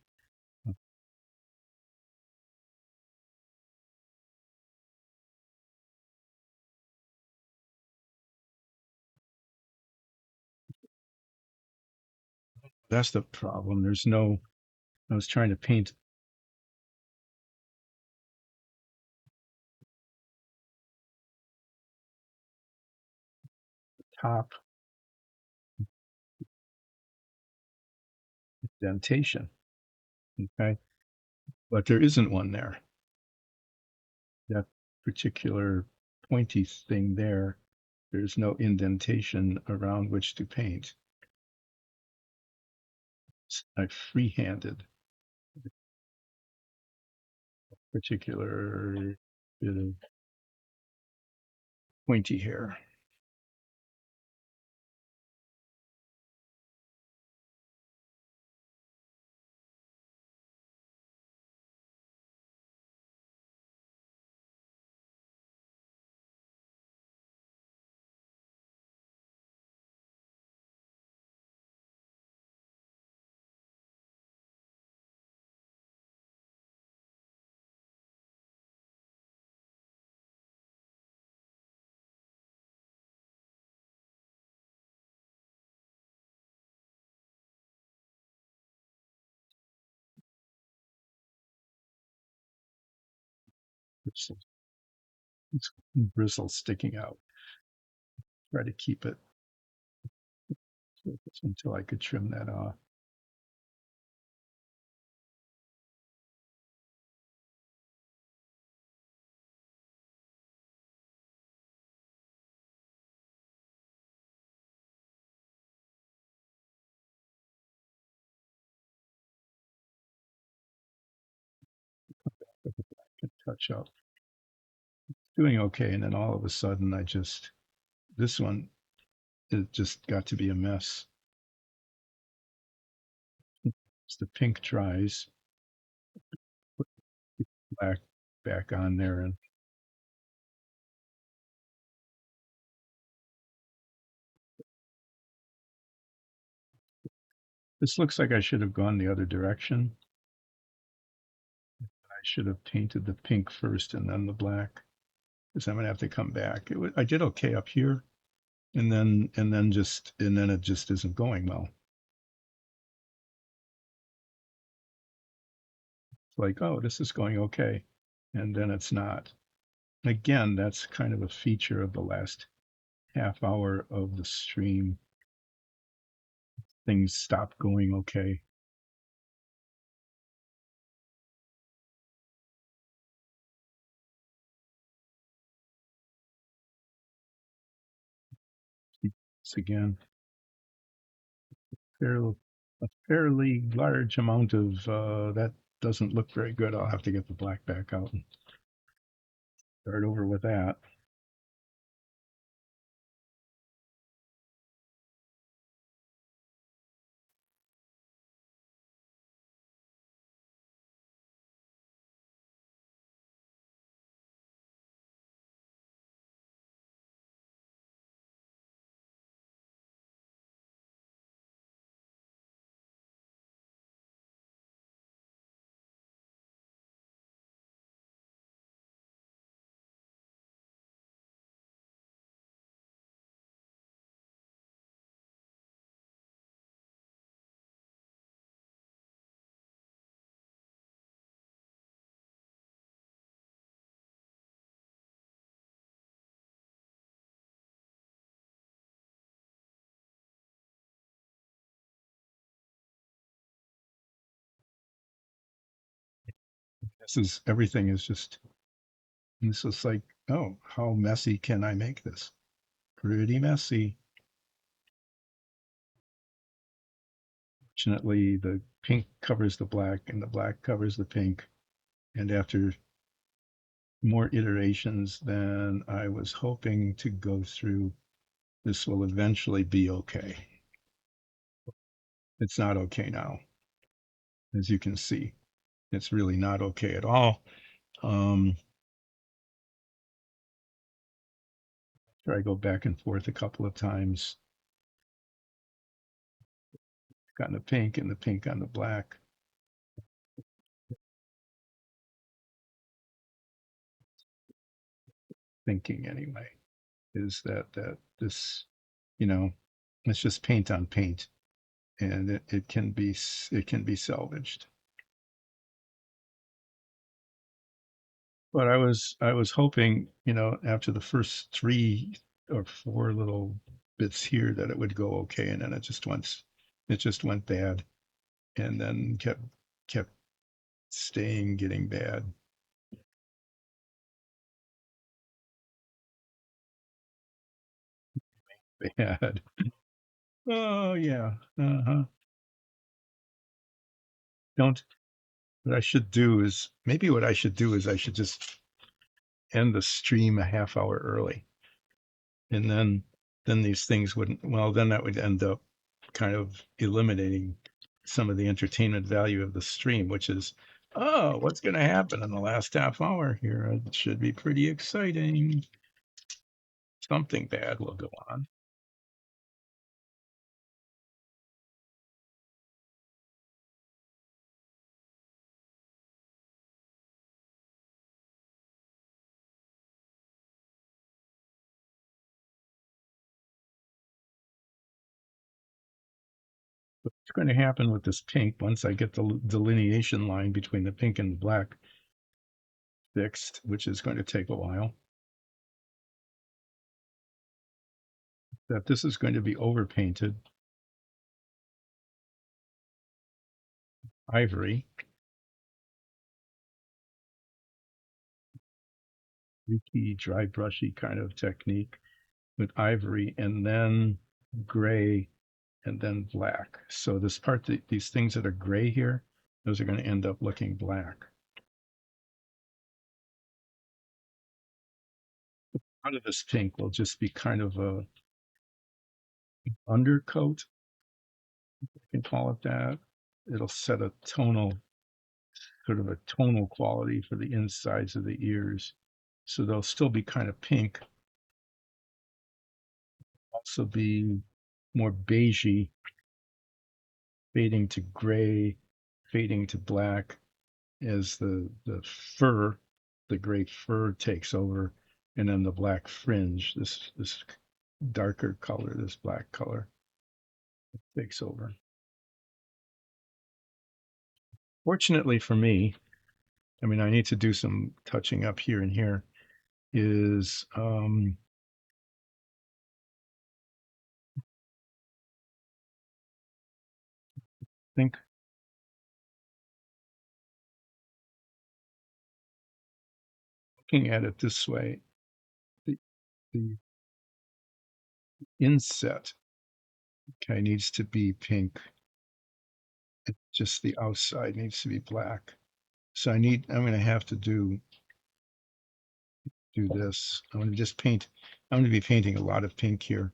That's the problem. I was trying to paint top indentation. Okay. But there isn't one there. That particular pointy thing there, there's no indentation around which to paint. I freehanded a particular bit of pointy hair. It's bristles sticking out. Try to keep it until I could trim that off. Touch up. Doing okay, and then all of a sudden, this one, it just got to be a mess. As the pink dries, put the black back on there, and this looks like I should have gone the other direction. I should have painted the pink first and then the black, because I'm gonna have to come back. I did okay up here, and then it just isn't going well. It's like, oh, this is going okay, and then it's not. Again, that's kind of a feature of the last half hour of the stream. Things stopped going okay. It's again fairly a fairly large amount of that doesn't look very good. I'll have to get the black back out and start over with that. Everything is just, this is like, oh, how messy can I make this? Pretty messy. Fortunately, the pink covers the black and the black covers the pink. And after more iterations than I was hoping to go through, this will eventually be okay. It's not okay now, as you can see. It's really not okay at all. Um, I go back and forth a couple of times, got the pink and the pink on the black. Thinking anyway is that this, you know, it's just paint on paint, and it can be salvaged. But I was hoping, after the first 3 or 4 little bits here that it would go okay, and then it just went bad, and then kept getting bad. Oh yeah. Uh-huh. Don't What I should do is maybe what I should do is I should just end the stream a half hour early, and then these things wouldn't, well, then that would end up kind of eliminating some of the entertainment value of the stream, which is, oh, what's going to happen in the last half hour here? It should be pretty exciting. Something bad will go on. What's going to happen with this pink once I get the delineation line between the pink and the black fixed, which is going to take a while, that this is going to be overpainted ivory, leaky, dry brushy kind of technique with ivory, and then gray, and then black. So these things that are gray here, those are going to end up looking black. Part of this pink will just be kind of a undercoat, you can call it that. It'll set a sort of a tonal quality for the insides of the ears. So they'll still be kind of pink, also be more beigey, fading to gray, fading to black as the fur, the gray fur takes over, and then the black fringe, this darker color, this black color takes over. Fortunately for me, I mean, I need to do some touching up here and here, is think looking at it this way, the, the inset, okay, needs to be pink. Just the outside needs to be black. So I'm going to have to do this. I'm going to just paint. I'm going to be painting a lot of pink here,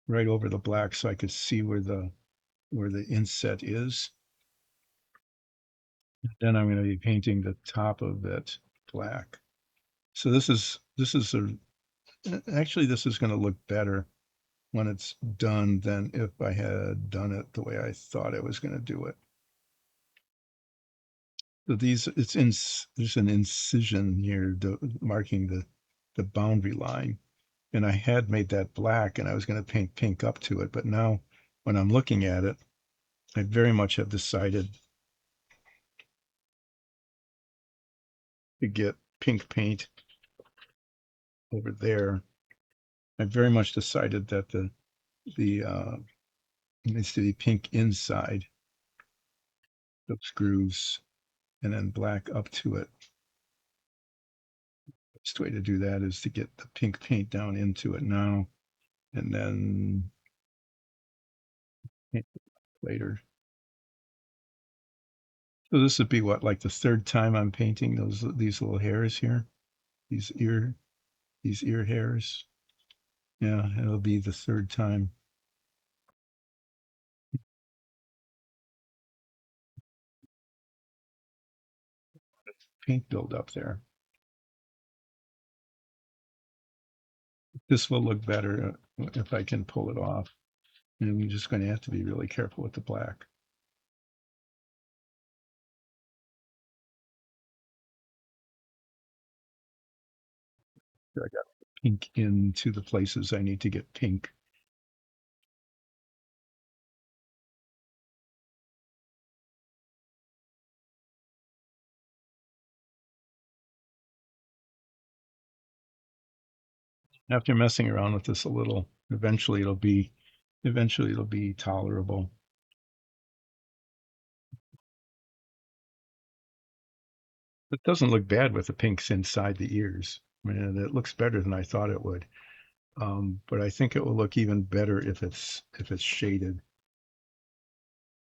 right over the black, so I could see where the inset is. Then I'm going to be painting the top of it black. So this is a actually this is going to look better when it's done than if I had done it the way I thought I was going to do it. So there's an incision here marking the boundary line, and I had made that black, and I was going to paint pink up to it, but now when I'm looking at it, I very much have decided to get pink paint over there. I very much decided that the it needs to be pink inside those grooves, and then black up to it. Best way to do that is to get the pink paint down into it now, and then paint later. So this would be what, like the third time I'm painting these little hairs here, these ear these ear hairs. Yeah, it'll be the third time. Paint build up there. This will look better if I can pull it off. And I'm just going to have to be really careful with the black. I got pink into the places I need to get pink. After messing around with this a little, eventually it'll be tolerable. It doesn't look bad with the pinks inside the ears. I mean, it looks better than I thought it would. But I think it will look even better if it's shaded.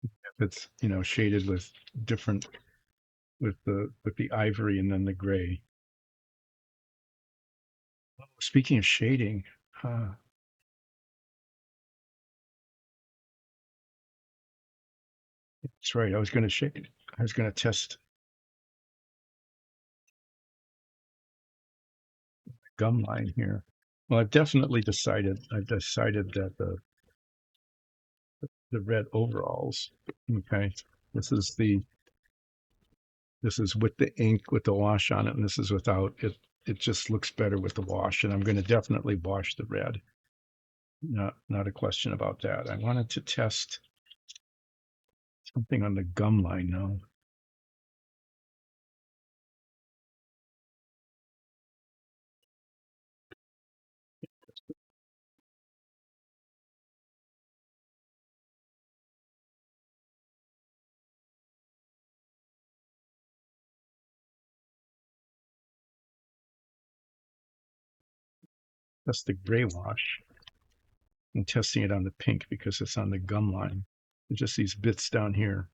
If it's shaded with different with the ivory and then the gray. Speaking of shading, that's right. I was going to shade it. I was going to test gum line here. Well, I've decided that the red overalls. Okay, this is the this is with the ink with the wash on it, and this is without it. It just looks better with the wash, and I'm going to definitely wash the red. Not a question about that. I wanted to test something on the gum line now. That's the gray wash. I'm testing it on the pink because it's on the gum line. There's just these bits down here.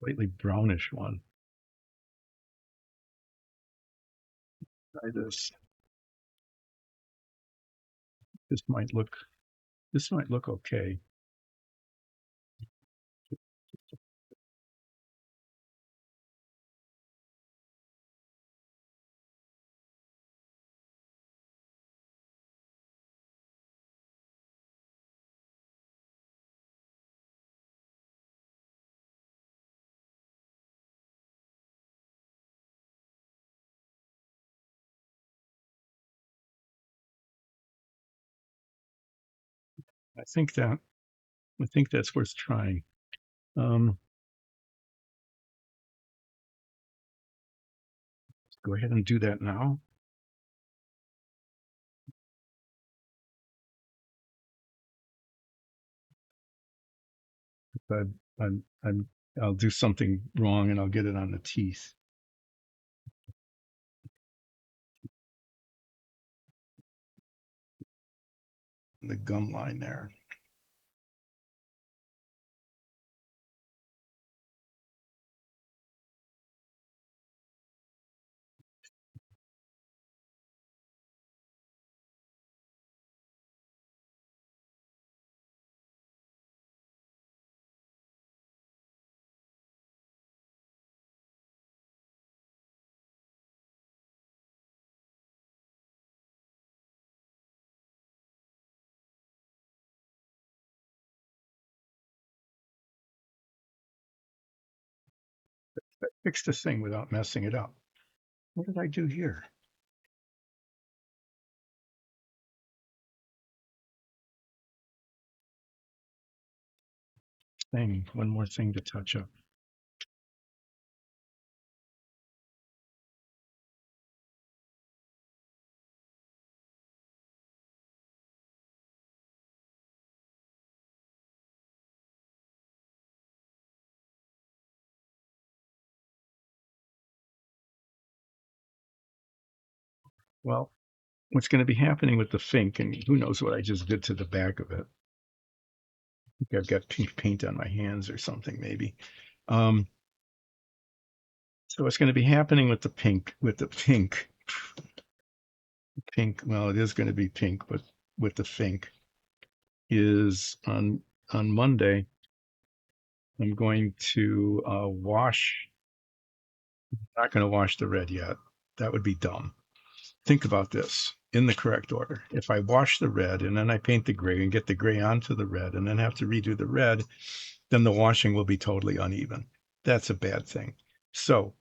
Slightly brownish one. Try this. This might look this might look okay. I think that I think that's worth trying. Um, go ahead and do that now. But I'll do something wrong and I'll get it on the teeth, the gum line there. Fix this thing without messing it up. What did I do here? one more thing to touch up. Well, what's going to be happening with the Fink, and who knows what I just did to the back of it. I think I've got pink paint on my hands or something, maybe. Um, so what's going to be happening with the pink, well, it is going to be pink, but with the Fink is on Monday, I'm going to not going to wash the red yet. That would be dumb. Think about this in the correct order. If I wash the red and then I paint the gray and get the gray onto the red and then have to redo the red, then the washing will be totally uneven. That's a bad thing. So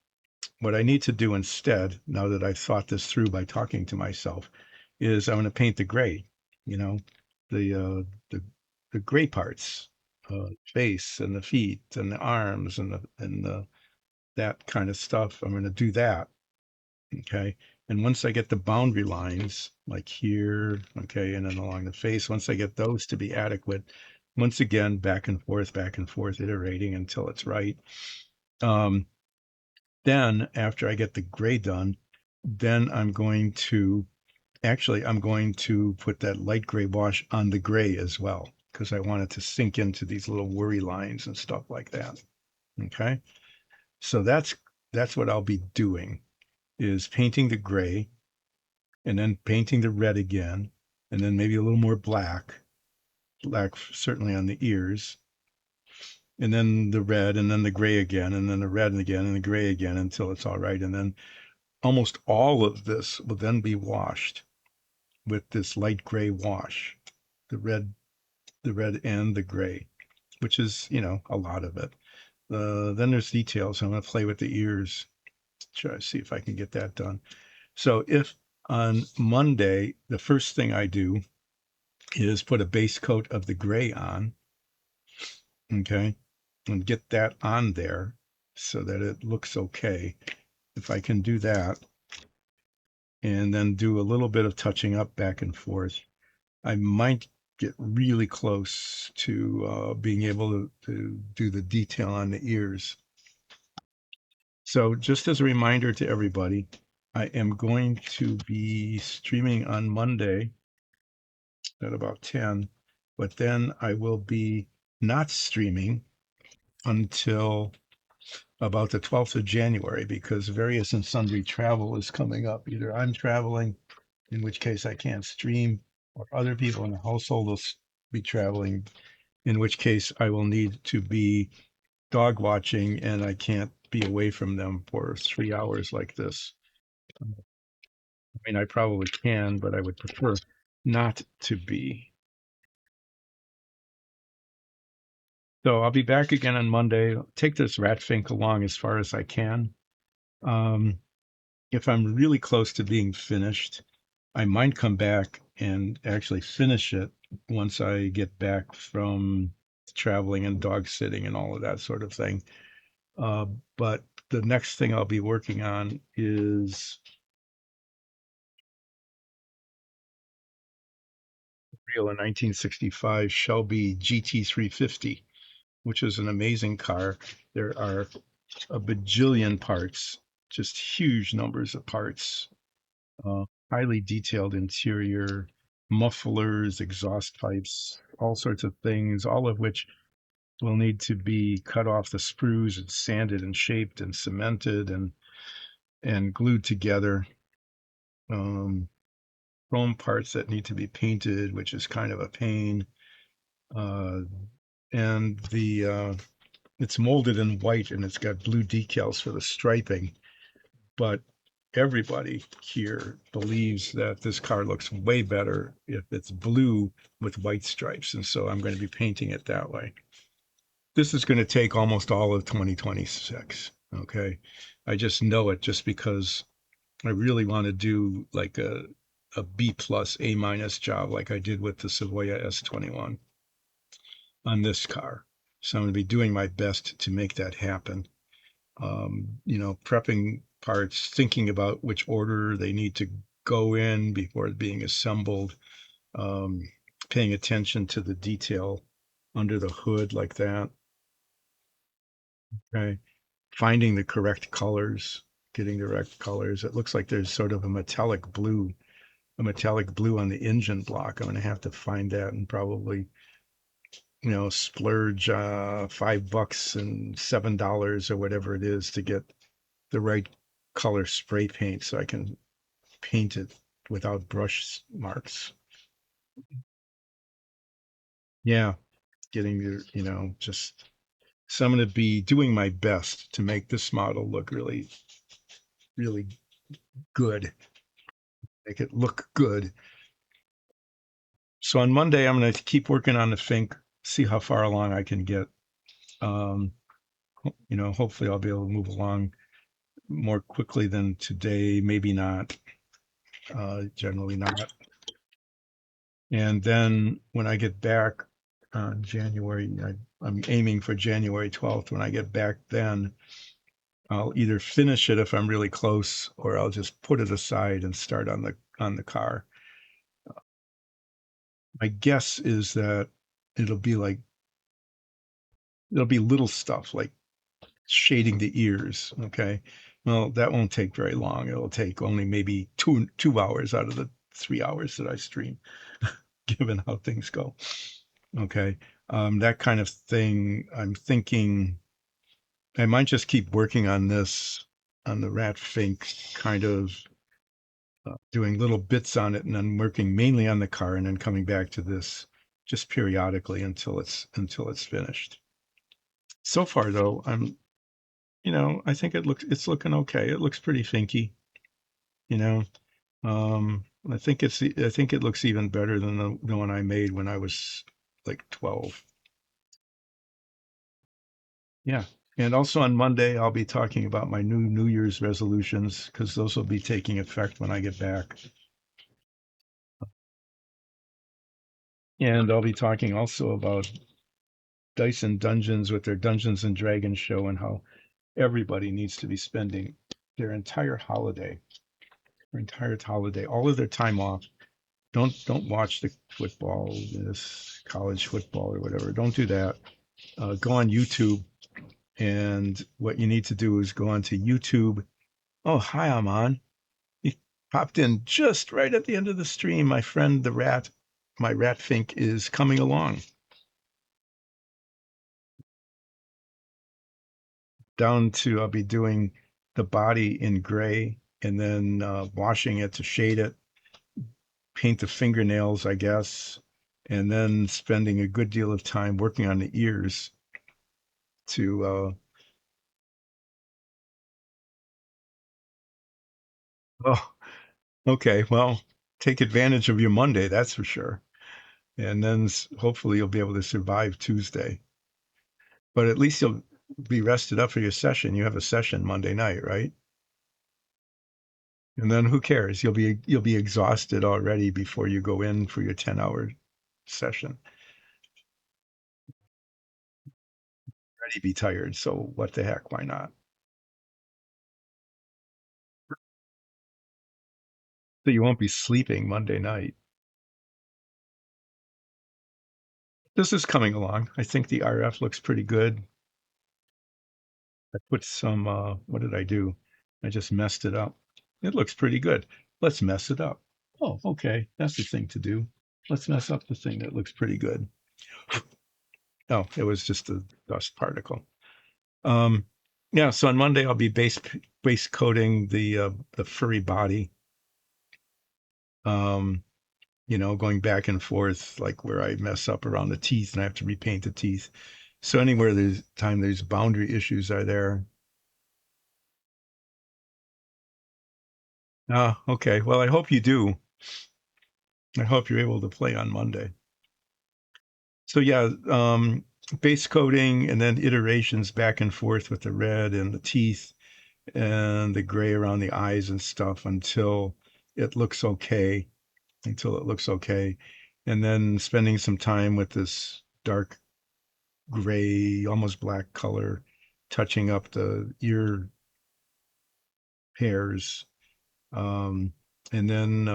what I need to do instead, now that I've thought this through by talking to myself, is I'm going to paint the gray, you know, the the gray parts, face and the feet and the arms and the that kind of stuff. I'm going to do that. Okay. And once I get the boundary lines, like here, okay, and then along the face, once I get those to be adequate, once again, back and forth, iterating until it's right. Um, then after I get the gray done, then I'm going to put that light gray wash on the gray as well, because I want it to sink into these little worry lines and stuff like that. Okay. So that's what I'll be doing is painting the gray and then painting the red again, and then maybe a little more black certainly on the ears, and then the red, and then the gray again, and then the red again, and the gray again until it's all right. And then almost all of this will then be washed with this light gray wash, the red, the red and the gray, which is, a lot of it. Then there's details. I'm going to play with the ears, try to see if I can get that done. So if on Monday, the first thing I do is put a base coat of the gray on, okay, and get that on there so that it looks okay. If I can do that and then do a little bit of touching up back and forth, I might get really close to being able to do the detail on the ears. So just as a reminder to everybody, I am going to be streaming on Monday at about 10, but then I will be not streaming until about the 12th of January because various and sundry travel is coming up. Either I'm traveling, in which case I can't stream, or other people in the household will be traveling, in which case I will need to be dog watching and I can't be away from them for 3 hours like this. I mean, I probably can, but I would prefer not to be. So I'll be back again on Monday. Take this Rat Fink along as far as I can. Um, if I'm really close to being finished, I might come back and actually finish it once I get back from traveling and dog sitting and all of that sort of thing. Uh, but the next thing I'll be working on is real a 1965 Shelby GT350, which is an amazing car. There are a bajillion parts, just huge numbers of parts, highly detailed interior, mufflers, exhaust pipes, all sorts of things, all of which will need to be cut off the sprues and sanded and shaped and cemented and glued together. Um, Chrome parts that need to be painted, which is kind of a pain. Uh, and the it's molded in white and it's got blue decals for the striping. But everybody here believes that this car looks way better if it's blue with white stripes. And so I'm going to be painting it that way. This is going to take almost all of 2026. Okay. I just know it just because I really want to do like a B plus, A minus job like I did with the Savoia S21 on this car. So I'm going to be doing my best to make that happen. Prepping parts, thinking about which order they need to go in before being assembled, um, paying attention to the detail under the hood like that. Okay. Finding the correct colors, getting the correct colors. It looks like there's sort of a metallic blue on the engine block. I'm going to have to find that and probably, splurge $5 and $7 or whatever it is to get the right color spray paint so I can paint it without brush marks. Yeah, getting your, just so I'm going to be doing my best to make this model look really, really good, make it look good. So on Monday, I'm going to keep working on the Fink, see how far along I can get. Um, hopefully I'll be able to move along more quickly than today, maybe not, generally not. And then when I get back on I'm aiming for January 12th. When I get back then, I'll either finish it if I'm really close, or I'll just put it aside and start on the car. My guess is that it'll be like it'll be little stuff like shading the ears. Okay. Well, that won't take very long. It'll take only maybe two hours out of the 3 hours that I stream, given how things go. Okay. That kind of thing. I'm thinking I might just keep working on this on the Rat Fink, kind of doing little bits on it, and then working mainly on the car, and then coming back to this just periodically until it's finished. So far, though, I think it's looking okay. It looks pretty finky, you know. I think it looks even better than the one I made when I was like 12. Yeah. And also on Monday, I'll be talking about my New Year's resolutions because those will be taking effect when I get back. And I'll be talking also about Dyson Dungeons with their Dungeons and Dragons show and how everybody needs to be spending their entire holiday, all of their time off. Don't watch the football, this college football or whatever. Don't do that. Go on YouTube, and what you need to do is go onto YouTube. Oh, hi, I'm on. He popped in just right at the end of the stream. My friend, my Rat Fink, is coming along down to, I'll be doing the body in gray and then washing it to shade it, paint the fingernails, I guess, and then spending a good deal of time working on the ears to, oh, okay, well, take advantage of your Monday, that's for sure. And then hopefully you'll be able to survive Tuesday. But at least you'll be rested up for your session. You have a session Monday night, right? And then who cares? You'll be exhausted already before you go in for your 10-hour session. Already be tired. So what the heck? Why not? So you won't be sleeping Monday night. This is coming along. I think the RF looks pretty good. I put some, what did I do? I just messed it up. It looks pretty good. Let's mess it up. Oh, okay. That's the thing to do. Let's mess up the thing that looks pretty good. Oh, it was just a dust particle. Um, yeah, so on Monday I'll be base coating the furry body. Um, going back and forth, like where I mess up around the teeth and I have to repaint the teeth. So anywhere there's boundary issues are there. Okay. Well, I hope you do. I hope you're able to play on Monday. So yeah, base coating and then iterations back and forth with the red and the teeth and the gray around the eyes and stuff it looks okay, until it looks okay. And then spending some time with this dark gray, almost black color, touching up the ear hairs, um, and then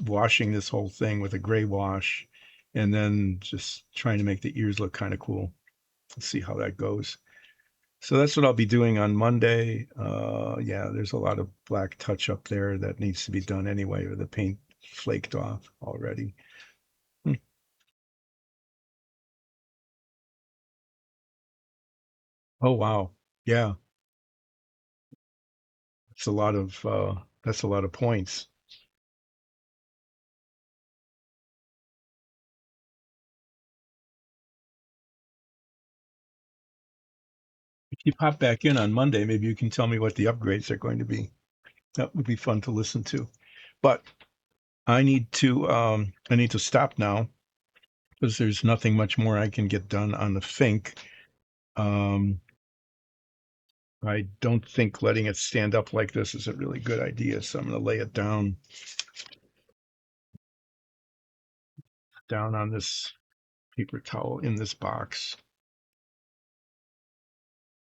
washing this whole thing with a gray wash, and then just trying to make the ears look kind of cool. Let's see how that goes. So that's what I'll be doing on Monday. Yeah, there's a lot of black touch up there that needs to be done anyway, with the paint flaked off already. Hmm. Oh wow. Yeah, that's a lot of points. If you pop back in on Monday, maybe you can tell me what the upgrades are going to be. That would be fun to listen to. But I need to stop now because there's nothing much more I can get done on the Fink. Um, I don't think letting it stand up like this is a really good idea, so I'm going to lay it down on this paper towel in this box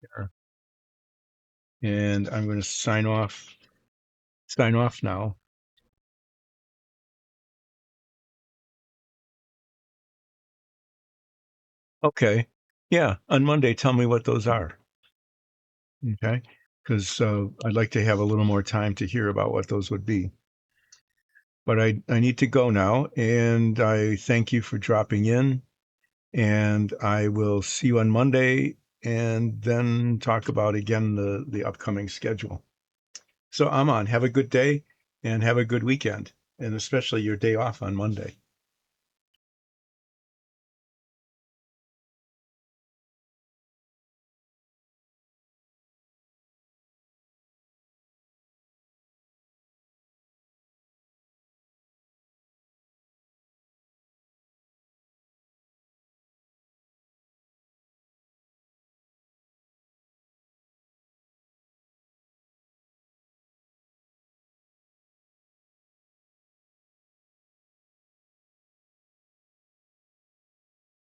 here, and I'm going to sign off now. Okay. Yeah, on Monday, tell me what those are. Okay, because I'd like to have a little more time to hear about what those would be. But I need to go now, and I thank you for dropping in, and I will see you on Monday, and then talk about again the upcoming schedule. So I'm on. Have a good day and have a good weekend, and especially your day off on Monday.